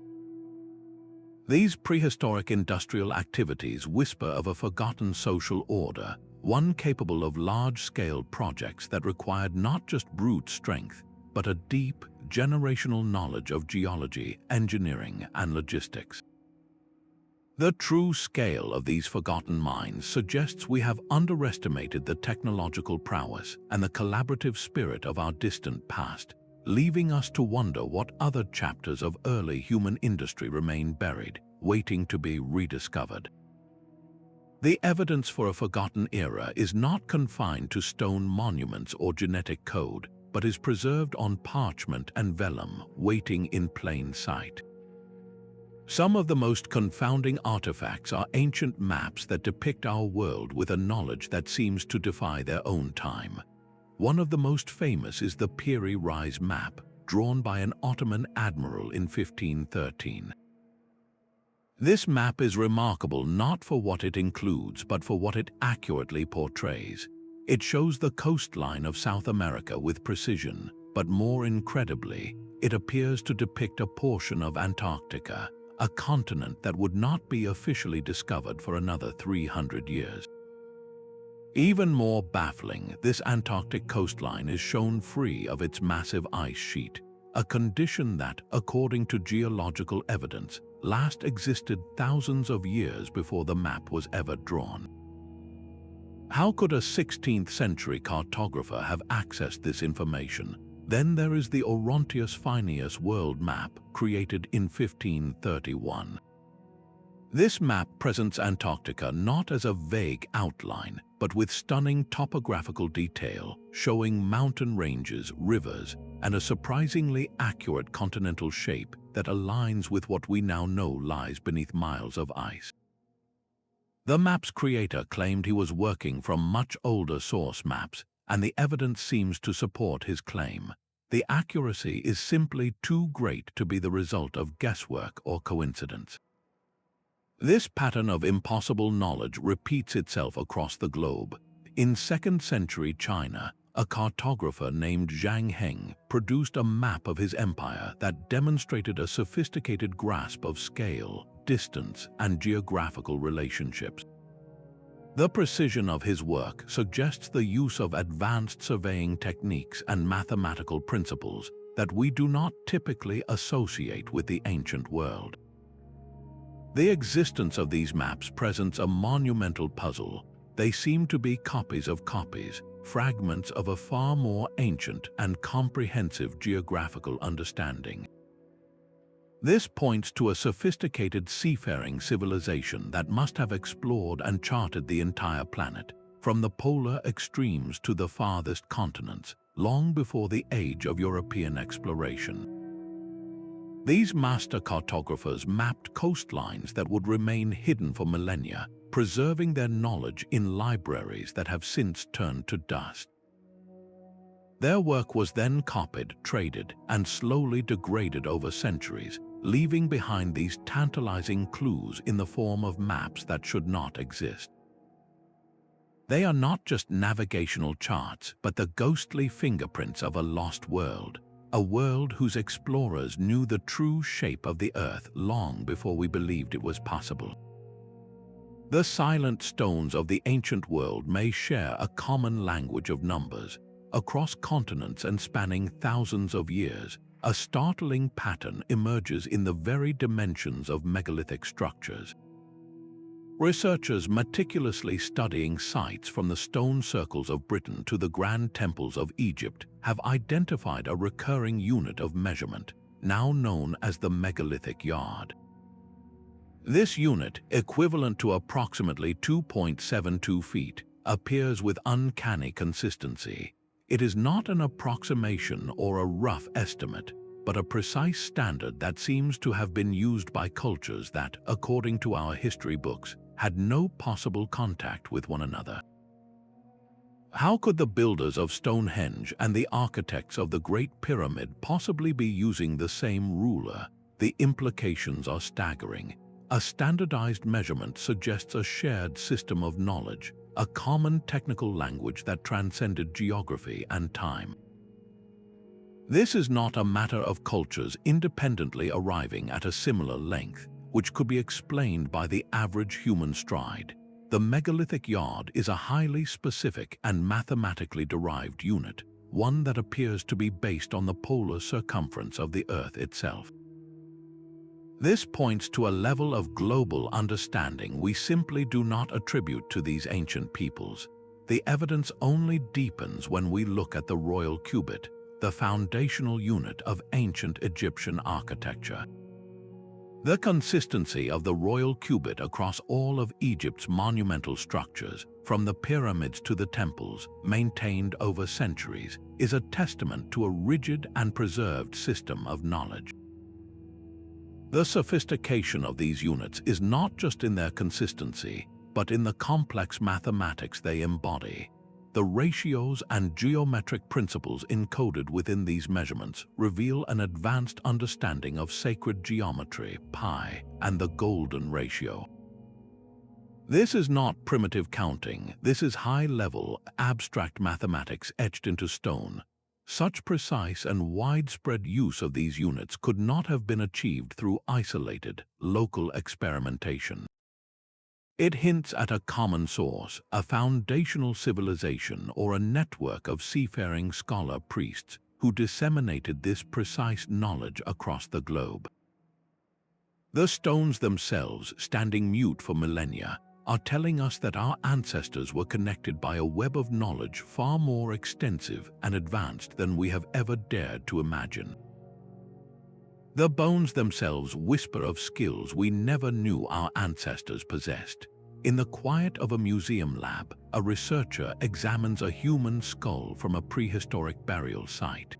These prehistoric industrial activities whisper of a forgotten social order, one capable of large-scale projects that required not just brute strength, but a deep, generational knowledge of geology, engineering, and logistics. The true scale of these forgotten mines suggests we have underestimated the technological prowess and the collaborative spirit of our distant past, leaving us to wonder what other chapters of early human industry remain buried, waiting to be rediscovered. The evidence for a forgotten era is not confined to stone monuments or genetic code, but is preserved on parchment and vellum, waiting in plain sight. Some of the most confounding artifacts are ancient maps that depict our world with a knowledge that seems to defy their own time. One of the most famous is the Piri Reis map, drawn by an Ottoman admiral in 1513. This map is remarkable not for what it includes, but for what it accurately portrays. It shows the coastline of South America with precision, but more incredibly, it appears to depict a portion of Antarctica, a continent that would not be officially discovered for another 300 years. Even more baffling, this Antarctic coastline is shown free of its massive ice sheet, a condition that, according to geological evidence, last existed thousands of years before the map was ever drawn. How could a 16th century cartographer have accessed this information? Then there is the Orontius Phineus world map, created in 1531. This map presents Antarctica not as a vague outline, but with stunning topographical detail, showing mountain ranges, rivers, and a surprisingly accurate continental shape that aligns with what we now know lies beneath miles of ice. The map's creator claimed he was working from much older source maps, and the evidence seems to support his claim. The accuracy is simply too great to be the result of guesswork or coincidence. This pattern of impossible knowledge repeats itself across the globe. In 2nd century China, a cartographer named Zhang Heng produced a map of his empire that demonstrated a sophisticated grasp of scale, distance, and geographical relationships. The precision of his work suggests the use of advanced surveying techniques and mathematical principles that we do not typically associate with the ancient world. The existence of these maps presents a monumental puzzle. They seem to be copies of copies, fragments of a far more ancient and comprehensive geographical understanding. This points to a sophisticated seafaring civilization that must have explored and charted the entire planet, from the polar extremes to the farthest continents, long before the age of European exploration. These master cartographers mapped coastlines that would remain hidden for millennia, preserving their knowledge in libraries that have since turned to dust. Their work was then copied, traded, and slowly degraded over centuries, leaving behind these tantalizing clues in the form of maps that should not exist. They are not just navigational charts, but the ghostly fingerprints of a lost world, a world whose explorers knew the true shape of the Earth long before we believed it was possible. The silent stones of the ancient world may share a common language of numbers. Across continents and spanning thousands of years, a startling pattern emerges in the very dimensions of megalithic structures. Researchers meticulously studying sites from the stone circles of Britain to the grand temples of Egypt have identified a recurring unit of measurement, now known as the megalithic yard. This unit, equivalent to approximately 2.72 feet, appears with uncanny consistency. It is not an approximation or a rough estimate, but a precise standard that seems to have been used by cultures that, according to our history books, had no possible contact with one another. How could the builders of Stonehenge and the architects of the Great Pyramid possibly be using the same ruler? The implications are staggering. A standardized measurement suggests a shared system of knowledge, a common technical language that transcended geography and time. This is not a matter of cultures independently arriving at a similar length, which could be explained by the average human stride. The megalithic yard is a highly specific and mathematically derived unit, one that appears to be based on the polar circumference of the Earth itself. This points to a level of global understanding we simply do not attribute to these ancient peoples. The evidence only deepens when we look at the royal cubit, the foundational unit of ancient Egyptian architecture. The consistency of the royal cubit across all of Egypt's monumental structures, from the pyramids to the temples, maintained over centuries, is a testament to a rigid and preserved system of knowledge. The sophistication of these units is not just in their consistency, but in the complex mathematics they embody. The ratios and geometric principles encoded within these measurements reveal an advanced understanding of sacred geometry, pi, and the golden ratio. This is not primitive counting, this is high-level, abstract mathematics etched into stone. Such precise and widespread use of these units could not have been achieved through isolated, local experimentation. It hints at a common source, a foundational civilization, or a network of seafaring scholar priests who disseminated this precise knowledge across the globe. The stones themselves, standing mute for millennia, are telling us that our ancestors were connected by a web of knowledge far more extensive and advanced than we have ever dared to imagine. The bones themselves whisper of skills we never knew our ancestors possessed. In the quiet of a museum lab, a researcher examines a human skull from a prehistoric burial site.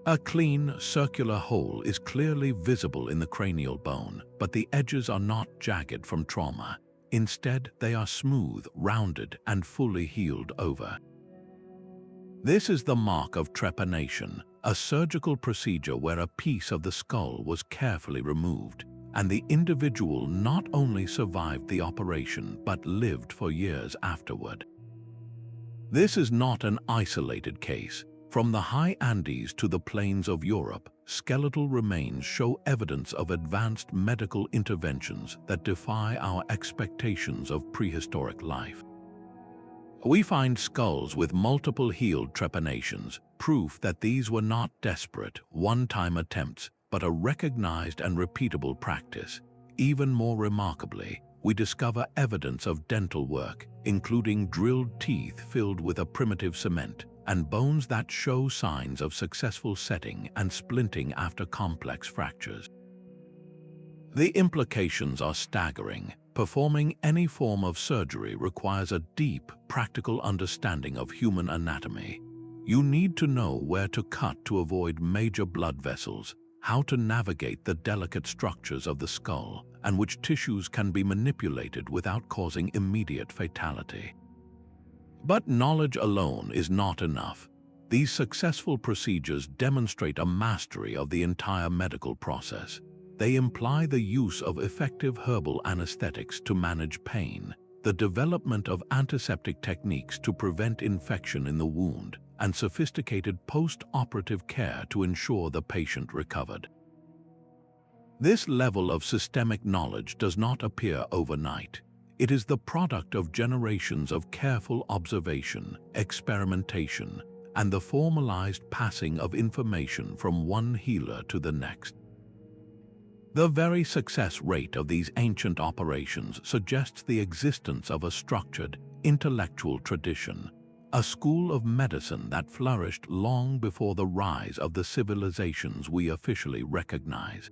A clean, circular hole is clearly visible in the cranial bone, but the edges are not jagged from trauma. Instead, they are smooth, rounded, and fully healed over. This is the mark of trepanation, a surgical procedure where a piece of the skull was carefully removed, and the individual not only survived the operation but lived for years afterward. This is not an isolated case. From the high Andes to the plains of Europe, skeletal remains show evidence of advanced medical interventions that defy our expectations of prehistoric life. We find skulls with multiple healed trepanations, proof that these were not desperate, one-time attempts, but a recognized and repeatable practice. Even more remarkably, we discover evidence of dental work, including drilled teeth filled with a primitive cement, and bones that show signs of successful setting and splinting after complex fractures. The implications are staggering. Performing any form of surgery requires a deep, practical understanding of human anatomy. You need to know where to cut to avoid major blood vessels, how to navigate the delicate structures of the skull, and which tissues can be manipulated without causing immediate fatality. But knowledge alone is not enough. These successful procedures demonstrate a mastery of the entire medical process. They imply the use of effective herbal anesthetics to manage pain, the development of antiseptic techniques to prevent infection in the wound, and sophisticated post-operative care to ensure the patient recovered. This level of systemic knowledge does not appear overnight. It is the product of generations of careful observation, experimentation, and the formalized passing of information from one healer to the next. The very success rate of these ancient operations suggests the existence of a structured, intellectual tradition, a school of medicine that flourished long before the rise of the civilizations we officially recognize.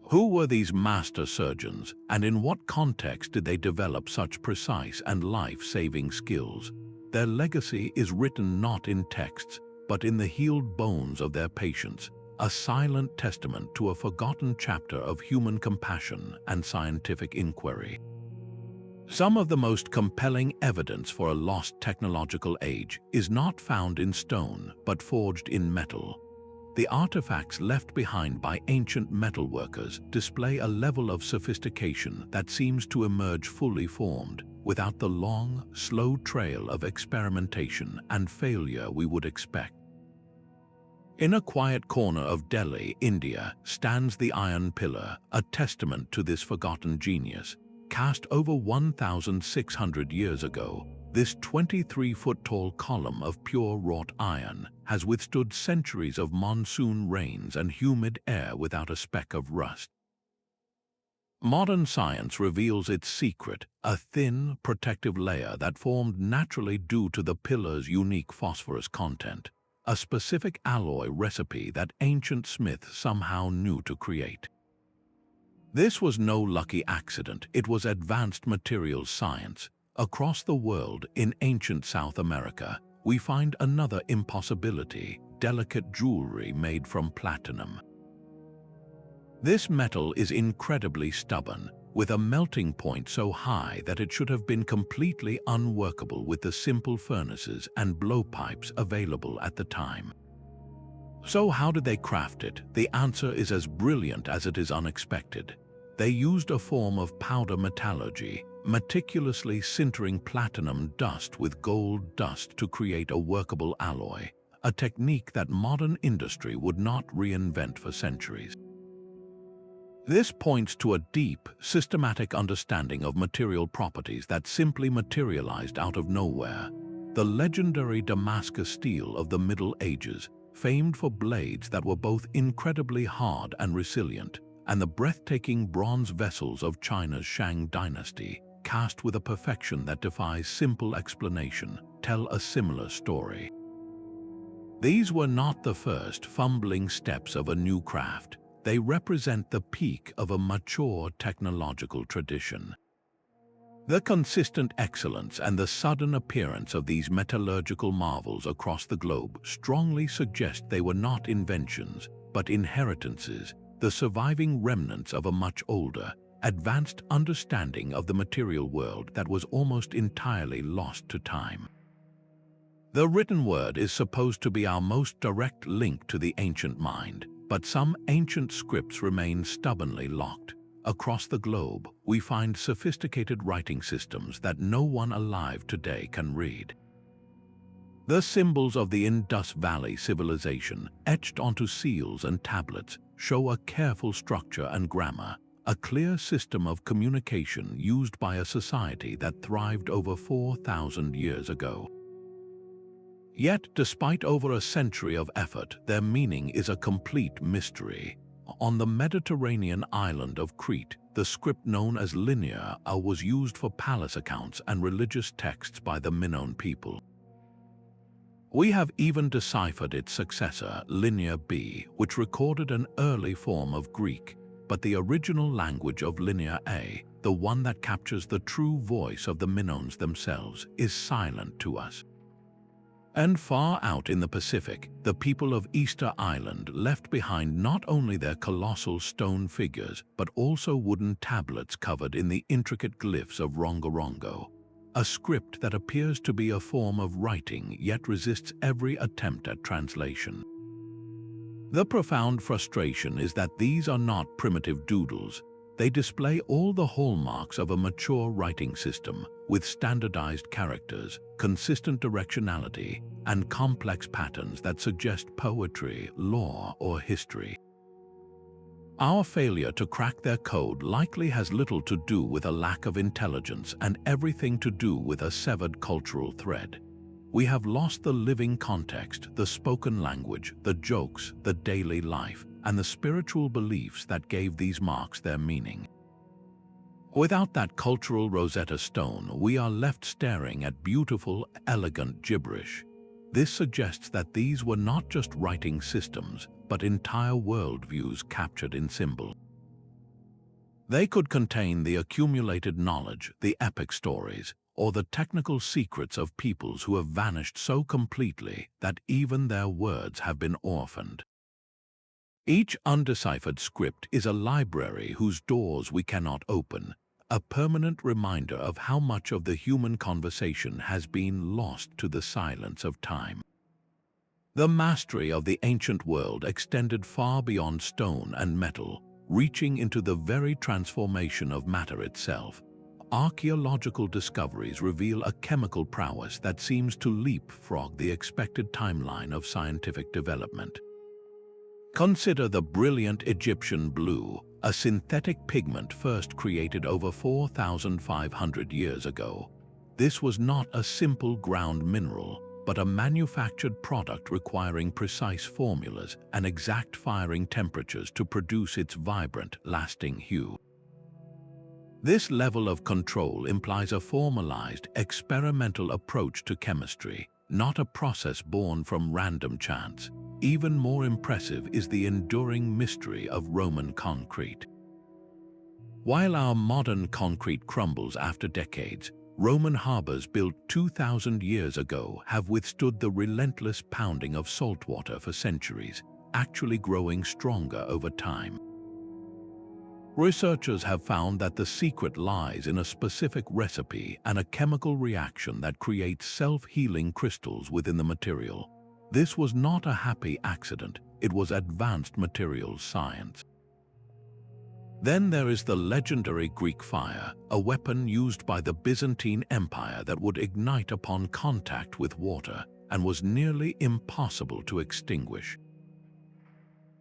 Who were these master surgeons, and in what context did they develop such precise and life-saving skills? Their legacy is written not in texts, but in the healed bones of their patients, a silent testament to a forgotten chapter of human compassion and scientific inquiry. Some of the most compelling evidence for a lost technological age is not found in stone, but forged in metal. The artifacts left behind by ancient metalworkers display a level of sophistication that seems to emerge fully formed, without the long, slow trail of experimentation and failure we would expect. In a quiet corner of Delhi, India, stands the Iron Pillar, a testament to this forgotten genius. Cast over 1,600 years ago, this 23-foot-tall column of pure wrought iron has withstood centuries of monsoon rains and humid air without a speck of rust. Modern science reveals its secret, a thin, protective layer that formed naturally due to the pillar's unique phosphorus content, a specific alloy recipe that ancient smiths somehow knew to create. This was no lucky accident, it was advanced materials science. Across the world, in ancient South America, we find another impossibility: delicate jewelry made from platinum. This metal is incredibly stubborn, with a melting point so high that it should have been completely unworkable with the simple furnaces and blowpipes available at the time. So how did they craft it? The answer is as brilliant as it is unexpected. They used a form of powder metallurgy, meticulously sintering platinum dust with gold dust to create a workable alloy, a technique that modern industry would not reinvent for centuries. This points to a deep, systematic understanding of material properties that simply materialized out of nowhere. The legendary Damascus steel of the Middle Ages, famed for blades that were both incredibly hard and resilient, and the breathtaking bronze vessels of China's Shang dynasty, cast with a perfection that defies simple explanation, tell a similar story. These were not the first fumbling steps of a new craft. They represent the peak of a mature technological tradition. The consistent excellence and the sudden appearance of these metallurgical marvels across the globe strongly suggest they were not inventions, but inheritances, the surviving remnants of a much older, advanced understanding of the material world that was almost entirely lost to time. The written word is supposed to be our most direct link to the ancient mind, but some ancient scripts remain stubbornly locked. Across the globe, we find sophisticated writing systems that no one alive today can read. The symbols of the Indus Valley civilization, etched onto seals and tablets, show a careful structure and grammar, a clear system of communication used by a society that thrived over 4,000 years ago. Yet, despite over a century of effort, their meaning is a complete mystery. On the Mediterranean island of Crete, the script known as Linear was used for palace accounts and religious texts by the Minoan people. We have even deciphered its successor, Linear B, which recorded an early form of Greek, but the original language of Linear A, the one that captures the true voice of the Minoans themselves, is silent to us. And far out in the Pacific, the people of Easter Island left behind not only their colossal stone figures, but also wooden tablets covered in the intricate glyphs of Rongorongo, a script that appears to be a form of writing yet resists every attempt at translation. The profound frustration is that these are not primitive doodles. They display all the hallmarks of a mature writing system with standardized characters, consistent directionality, and complex patterns that suggest poetry, lore, or history. Our failure to crack their code likely has little to do with a lack of intelligence and everything to do with a severed cultural thread. We have lost the living context, the spoken language, the jokes, the daily life, and the spiritual beliefs that gave these marks their meaning. Without that cultural Rosetta Stone, we are left staring at beautiful, elegant gibberish. This suggests that these were not just writing systems, but entire worldviews captured in symbol. They could contain the accumulated knowledge, the epic stories, or the technical secrets of peoples who have vanished so completely that even their words have been orphaned. Each undeciphered script is a library whose doors we cannot open, a permanent reminder of how much of the human conversation has been lost to the silence of time. The mastery of the ancient world extended far beyond stone and metal, reaching into the very transformation of matter itself. Archaeological discoveries reveal a chemical prowess that seems to leapfrog the expected timeline of scientific development. Consider the brilliant Egyptian blue, a synthetic pigment first created over 4,500 years ago. This was not a simple ground mineral, but a manufactured product requiring precise formulas and exact firing temperatures to produce its vibrant, lasting hue. This level of control implies a formalized, experimental approach to chemistry, not a process born from random chance. Even more impressive is the enduring mystery of Roman concrete. While our modern concrete crumbles after decades, Roman harbors built 2,000 years ago have withstood the relentless pounding of saltwater for centuries, actually growing stronger over time. Researchers have found that the secret lies in a specific recipe and a chemical reaction that creates self-healing crystals within the material. This was not a happy accident, it was advanced materials science. Then there is the legendary Greek fire, a weapon used by the Byzantine Empire that would ignite upon contact with water and was nearly impossible to extinguish.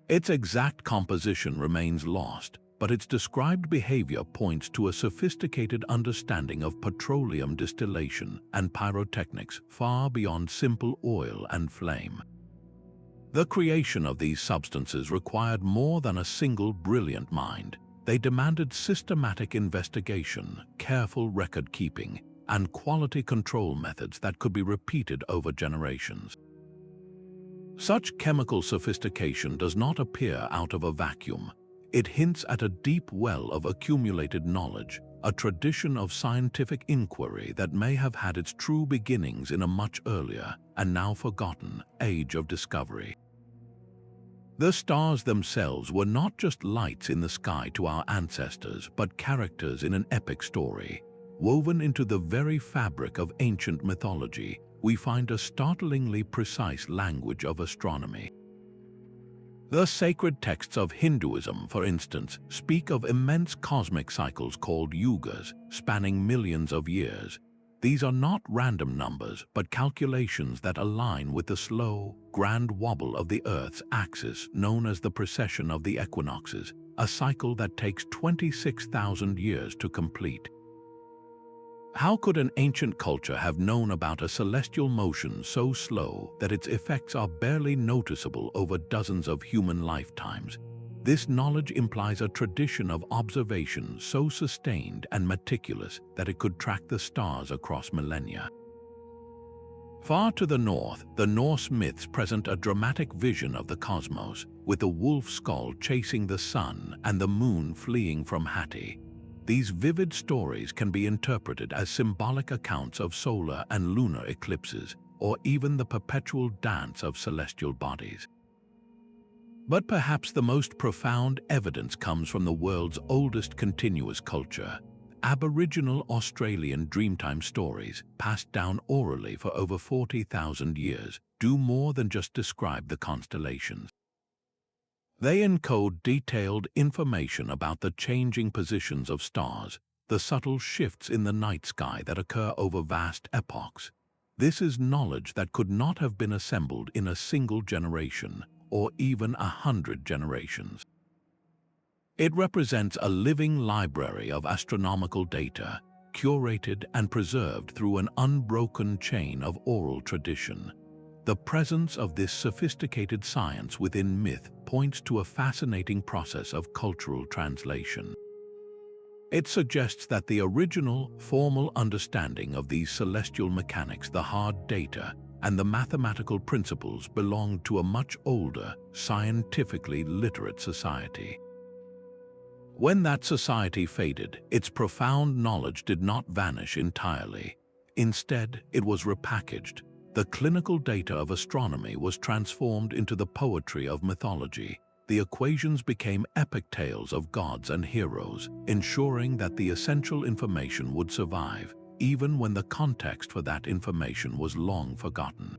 Its exact composition remains lost, but its described behavior points to a sophisticated understanding of petroleum distillation and pyrotechnics far beyond simple oil and flame. The creation of these substances required more than a single brilliant mind. They demanded systematic investigation, careful record-keeping, and quality control methods that could be repeated over generations. Such chemical sophistication does not appear out of a vacuum. It hints at a deep well of accumulated knowledge, a tradition of scientific inquiry that may have had its true beginnings in a much earlier, and now forgotten, age of discovery. The stars themselves were not just lights in the sky to our ancestors, but characters in an epic story. Woven into the very fabric of ancient mythology, we find a startlingly precise language of astronomy. The sacred texts of Hinduism, for instance, speak of immense cosmic cycles called yugas, spanning millions of years. These are not random numbers, but calculations that align with the slow, grand wobble of the Earth's axis known as the precession of the equinoxes, a cycle that takes 26,000 years to complete. How could an ancient culture have known about a celestial motion so slow that its effects are barely noticeable over dozens of human lifetimes? This knowledge implies a tradition of observation so sustained and meticulous that it could track the stars across millennia. Far to the north, the Norse myths present a dramatic vision of the cosmos, with the wolf skull chasing the sun and the moon fleeing from Hati. These vivid stories can be interpreted as symbolic accounts of solar and lunar eclipses, or even the perpetual dance of celestial bodies. But perhaps the most profound evidence comes from the world's oldest continuous culture. Aboriginal Australian Dreamtime stories, passed down orally for over 40,000 years, do more than just describe the constellations. They encode detailed information about the changing positions of stars, the subtle shifts in the night sky that occur over vast epochs. This is knowledge that could not have been assembled in a single generation, or even 100 generations. It represents a living library of astronomical data, curated and preserved through an unbroken chain of oral tradition. The presence of this sophisticated science within myth points to a fascinating process of cultural translation. It suggests that the original, formal understanding of these celestial mechanics, the hard data, and the mathematical principles belonged to a much older, scientifically literate society. When that society faded, its profound knowledge did not vanish entirely. Instead, it was repackaged. The clinical data of astronomy was transformed into the poetry of mythology. The equations became epic tales of gods and heroes, ensuring that the essential information would survive, even when the context for that information was long forgotten.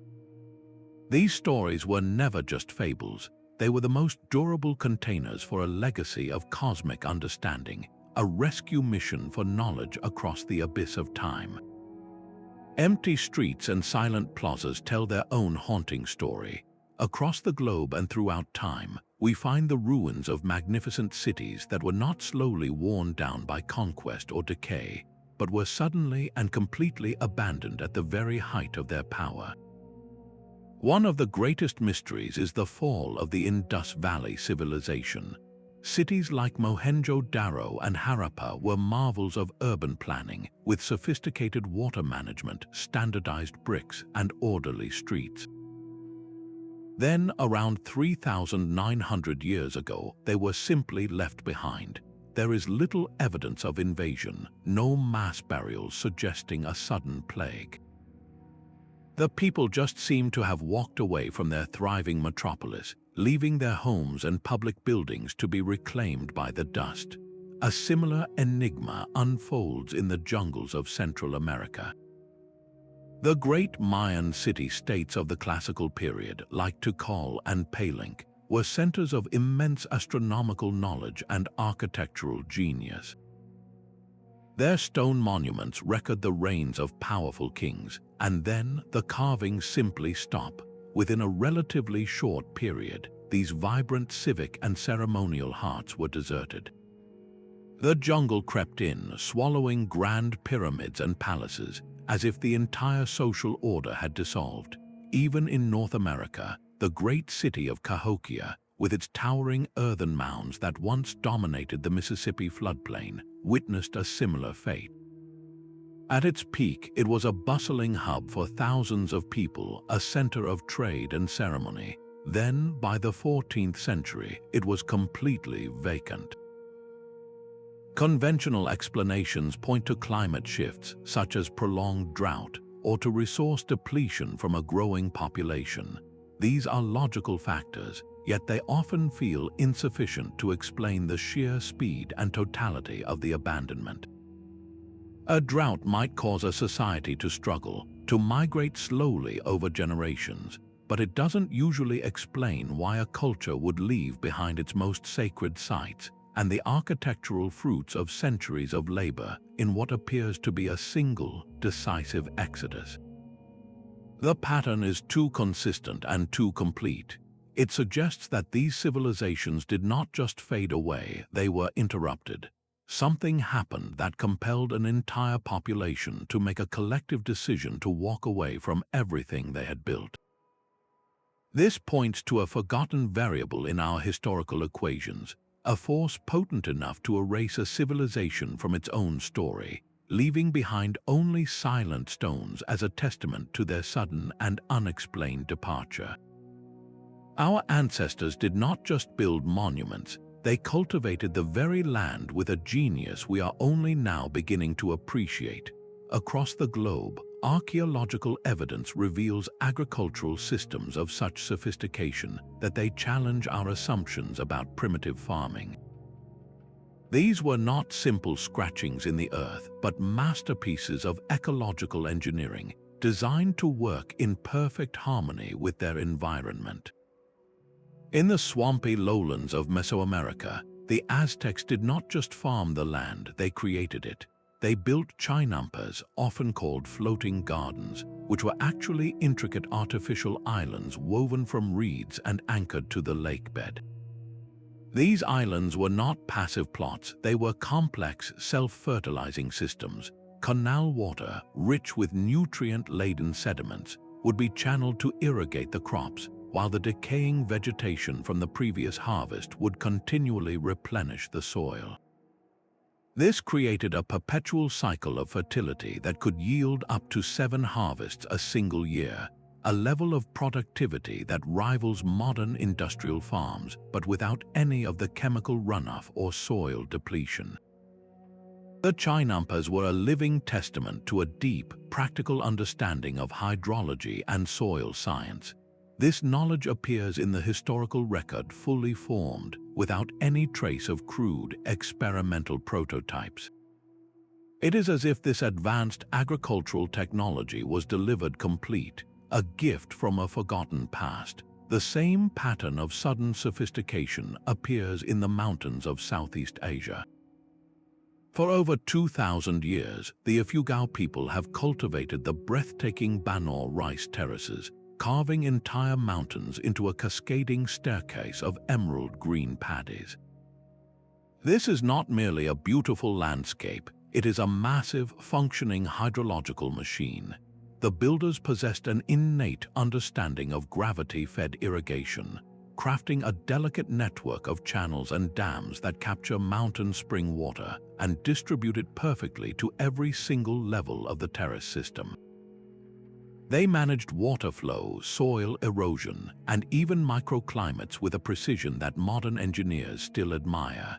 These stories were never just fables. They were the most durable containers for a legacy of cosmic understanding, a rescue mission for knowledge across the abyss of time. Empty streets and silent plazas tell their own haunting story. Across the globe and throughout time, we find the ruins of magnificent cities that were not slowly worn down by conquest or decay, but were suddenly and completely abandoned at the very height of their power. One of the greatest mysteries is the fall of the Indus Valley civilization. Cities like Mohenjo-Daro and Harappa were marvels of urban planning, with sophisticated water management, standardized bricks, and orderly streets. Then, around 3,900 years ago, they were simply left behind. There is little evidence of invasion, no mass burials suggesting a sudden plague. The people just seem to have walked away from their thriving metropolis, leaving their homes and public buildings to be reclaimed by the dust. A similar enigma unfolds in the jungles of Central America. The great Mayan city-states of the classical period, like Tikal and Palenque, were centers of immense astronomical knowledge and architectural genius. Their stone monuments record the reigns of powerful kings, and then the carvings simply stop. Within a relatively short period, these vibrant civic and ceremonial hearts were deserted. The jungle crept in, swallowing grand pyramids and palaces, as if the entire social order had dissolved. Even in North America, the great city of Cahokia, with its towering earthen mounds that once dominated the Mississippi floodplain, witnessed a similar fate. At its peak, it was a bustling hub for thousands of people, a center of trade and ceremony. Then, by the 14th century, it was completely vacant. Conventional explanations point to climate shifts, such as prolonged drought, or to resource depletion from a growing population. These are logical factors, yet they often feel insufficient to explain the sheer speed and totality of the abandonment. A drought might cause a society to struggle, to migrate slowly over generations, but it doesn't usually explain why a culture would leave behind its most sacred sites and the architectural fruits of centuries of labor in what appears to be a single, decisive exodus. The pattern is too consistent and too complete. It suggests that these civilizations did not just fade away, they were interrupted. Something happened that compelled an entire population to make a collective decision to walk away from everything they had built. This points to a forgotten variable in our historical equations, a force potent enough to erase a civilization from its own story, leaving behind only silent stones as a testament to their sudden and unexplained departure. Our ancestors did not just build monuments, they cultivated the very land with a genius we are only now beginning to appreciate. Across the globe, archaeological evidence reveals agricultural systems of such sophistication that they challenge our assumptions about primitive farming. These were not simple scratchings in the earth, but masterpieces of ecological engineering designed to work in perfect harmony with their environment. In the swampy lowlands of Mesoamerica, the Aztecs did not just farm the land, they created it. They built chinampas, often called floating gardens, which were actually intricate artificial islands woven from reeds and anchored to the lake bed. These islands were not passive plots, they were complex, self-fertilizing systems. Canal water, rich with nutrient-laden sediments, would be channeled to irrigate the crops, while the decaying vegetation from the previous harvest would continually replenish the soil. This created a perpetual cycle of fertility that could yield up to 7 harvests a single year, a level of productivity that rivals modern industrial farms, but without any of the chemical runoff or soil depletion. The chinampas were a living testament to a deep, practical understanding of hydrology and soil science. This knowledge appears in the historical record fully formed, without any trace of crude, experimental prototypes. It is as if this advanced agricultural technology was delivered complete, a gift from a forgotten past. The same pattern of sudden sophistication appears in the mountains of Southeast Asia. For over 2,000 years, the Ifugao people have cultivated the breathtaking Banor rice terraces, carving entire mountains into a cascading staircase of emerald green paddies. This is not merely a beautiful landscape, it is a massive, functioning hydrological machine. The builders possessed an innate understanding of gravity-fed irrigation, crafting a delicate network of channels and dams that capture mountain spring water and distribute it perfectly to every single level of the terrace system. They managed water flow, soil erosion, and even microclimates with a precision that modern engineers still admire.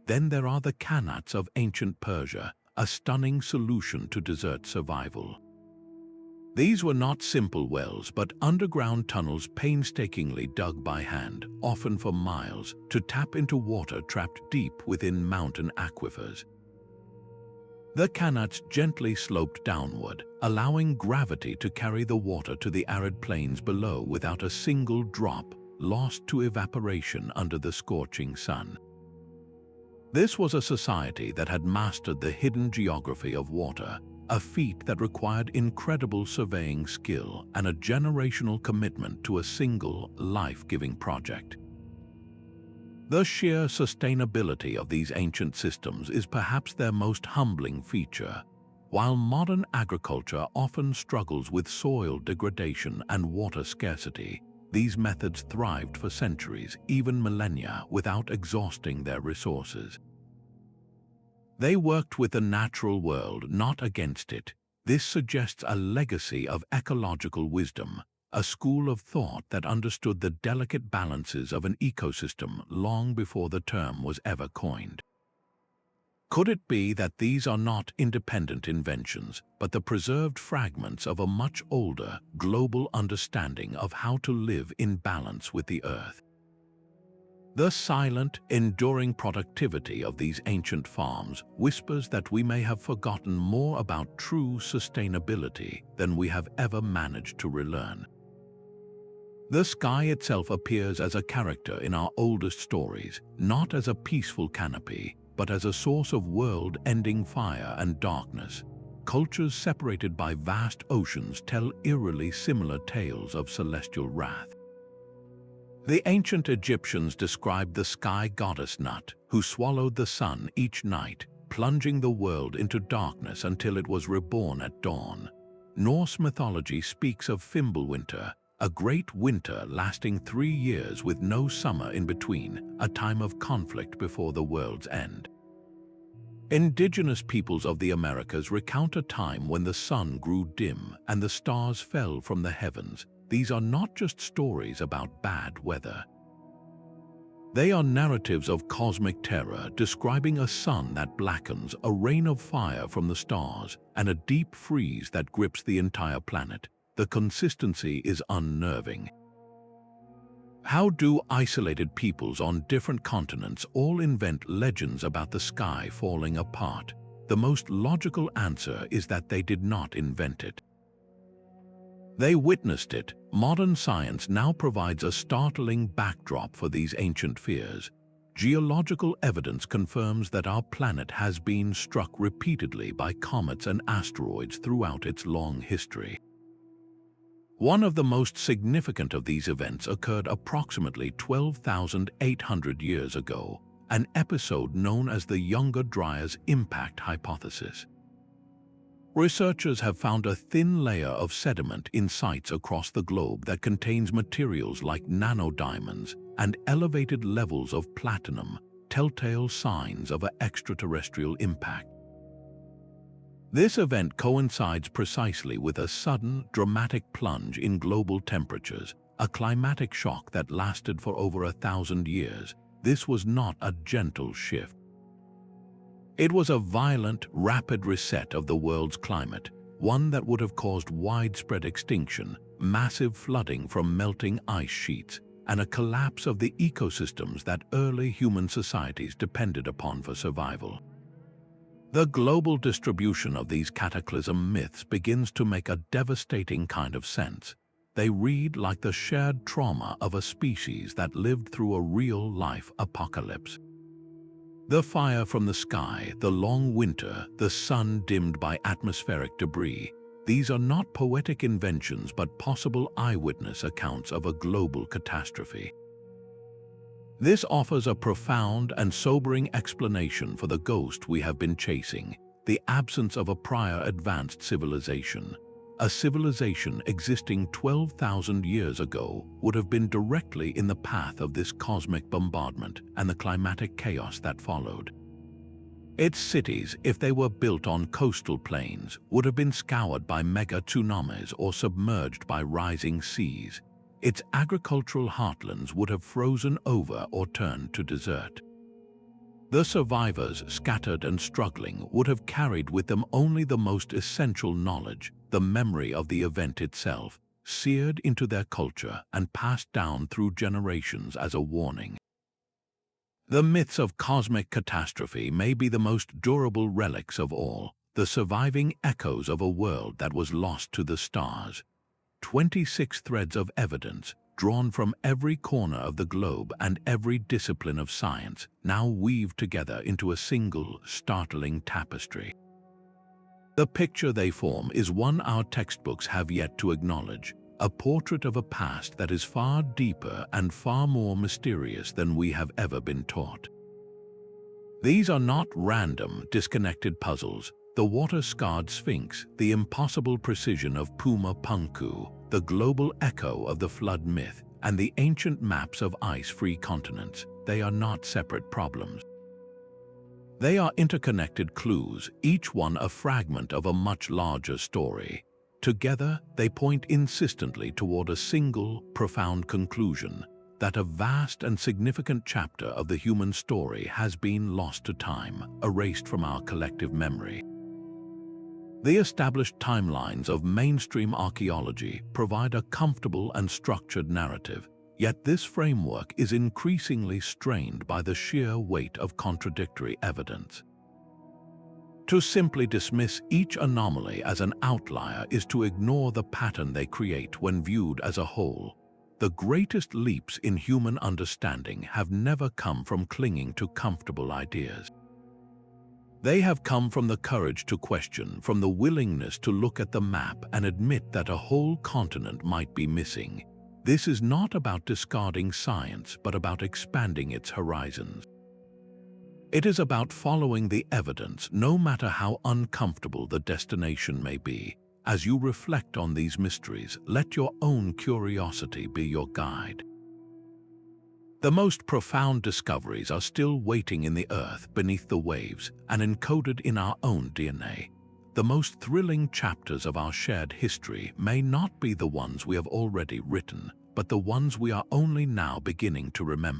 Then there are the qanats of ancient Persia, a stunning solution to desert survival. These were not simple wells, but underground tunnels painstakingly dug by hand, often for miles, to tap into water trapped deep within mountain aquifers. The qanats gently sloped downward, allowing gravity to carry the water to the arid plains below without a single drop lost to evaporation under the scorching sun. This was a society that had mastered the hidden geography of water, a feat that required incredible surveying skill and a generational commitment to a single, life-giving project. The sheer sustainability of these ancient systems is perhaps their most humbling feature. While modern agriculture often struggles with soil degradation and water scarcity, these methods thrived for centuries, even millennia, without exhausting their resources. They worked with the natural world, not against it. This suggests a legacy of ecological wisdom, a school of thought that understood the delicate balances of an ecosystem long before the term was ever coined. Could it be that these are not independent inventions, but the preserved fragments of a much older, global understanding of how to live in balance with the Earth? The silent, enduring productivity of these ancient farms whispers that we may have forgotten more about true sustainability than we have ever managed to relearn. The sky itself appears as a character in our oldest stories, not as a peaceful canopy, but as a source of world-ending fire and darkness. Cultures separated by vast oceans tell eerily similar tales of celestial wrath. The ancient Egyptians described the sky goddess Nut, who swallowed the sun each night, plunging the world into darkness until it was reborn at dawn. Norse mythology speaks of Fimbulwinter, a great winter lasting 3 years with no summer in between, a time of conflict before the world's end. Indigenous peoples of the Americas recount a time when the sun grew dim and the stars fell from the heavens. These are not just stories about bad weather. They are narratives of cosmic terror, describing a sun that blackens, a rain of fire from the stars, and a deep freeze that grips the entire planet. The consistency is unnerving. How do isolated peoples on different continents all invent legends about the sky falling apart? The most logical answer is that they did not invent it. They witnessed it. Modern science now provides a startling backdrop for these ancient fears. Geological evidence confirms that our planet has been struck repeatedly by comets and asteroids throughout its long history. One of the most significant of these events occurred approximately 12,800 years ago, an episode known as the Younger Dryas impact hypothesis. Researchers have found a thin layer of sediment in sites across the globe that contains materials like nanodiamonds and elevated levels of platinum, telltale signs of an extraterrestrial impact. This event coincides precisely with a sudden, dramatic plunge in global temperatures, a climatic shock that lasted for over 1,000 years. This was not a gentle shift. It was a violent, rapid reset of the world's climate, one that would have caused widespread extinction, massive flooding from melting ice sheets, and a collapse of the ecosystems that early human societies depended upon for survival. The global distribution of these cataclysm myths begins to make a devastating kind of sense. They read like the shared trauma of a species that lived through a real-life apocalypse. The fire from the sky, the long winter, the sun dimmed by atmospheric debris, these are not poetic inventions but possible eyewitness accounts of a global catastrophe. This offers a profound and sobering explanation for the ghost we have been chasing, the absence of a prior advanced civilization. A civilization existing 12,000 years ago would have been directly in the path of this cosmic bombardment and the climatic chaos that followed. Its cities, if they were built on coastal plains, would have been scoured by mega tsunamis or submerged by rising seas. Its agricultural heartlands would have frozen over or turned to desert. The survivors, scattered and struggling, would have carried with them only the most essential knowledge, the memory of the event itself, seared into their culture and passed down through generations as a warning. The myths of cosmic catastrophe may be the most durable relics of all, the surviving echoes of a world that was lost to the stars. 26 threads of evidence, drawn from every corner of the globe and every discipline of science, now weave together into a single, startling tapestry. The picture they form is one our textbooks have yet to acknowledge, a portrait of a past that is far deeper and far more mysterious than we have ever been taught. These are not random, disconnected puzzles. The water-scarred Sphinx, the impossible precision of Puma Punku, the global echo of the flood myth, and the ancient maps of ice-free continents, they are not separate problems. They are interconnected clues, each one a fragment of a much larger story. Together, they point insistently toward a single, profound conclusion, that a vast and significant chapter of the human story has been lost to time, erased from our collective memory. The established timelines of mainstream archaeology provide a comfortable and structured narrative, yet this framework is increasingly strained by the sheer weight of contradictory evidence. To simply dismiss each anomaly as an outlier is to ignore the pattern they create when viewed as a whole. The greatest leaps in human understanding have never come from clinging to comfortable ideas. They have come from the courage to question, from the willingness to look at the map and admit that a whole continent might be missing. This is not about discarding science, but about expanding its horizons. It is about following the evidence, no matter how uncomfortable the destination may be. As you reflect on these mysteries, let your own curiosity be your guide. The most profound discoveries are still waiting in the earth beneath the waves and encoded in our own DNA. The most thrilling chapters of our shared history may not be the ones we have already written, but the ones we are only now beginning to remember.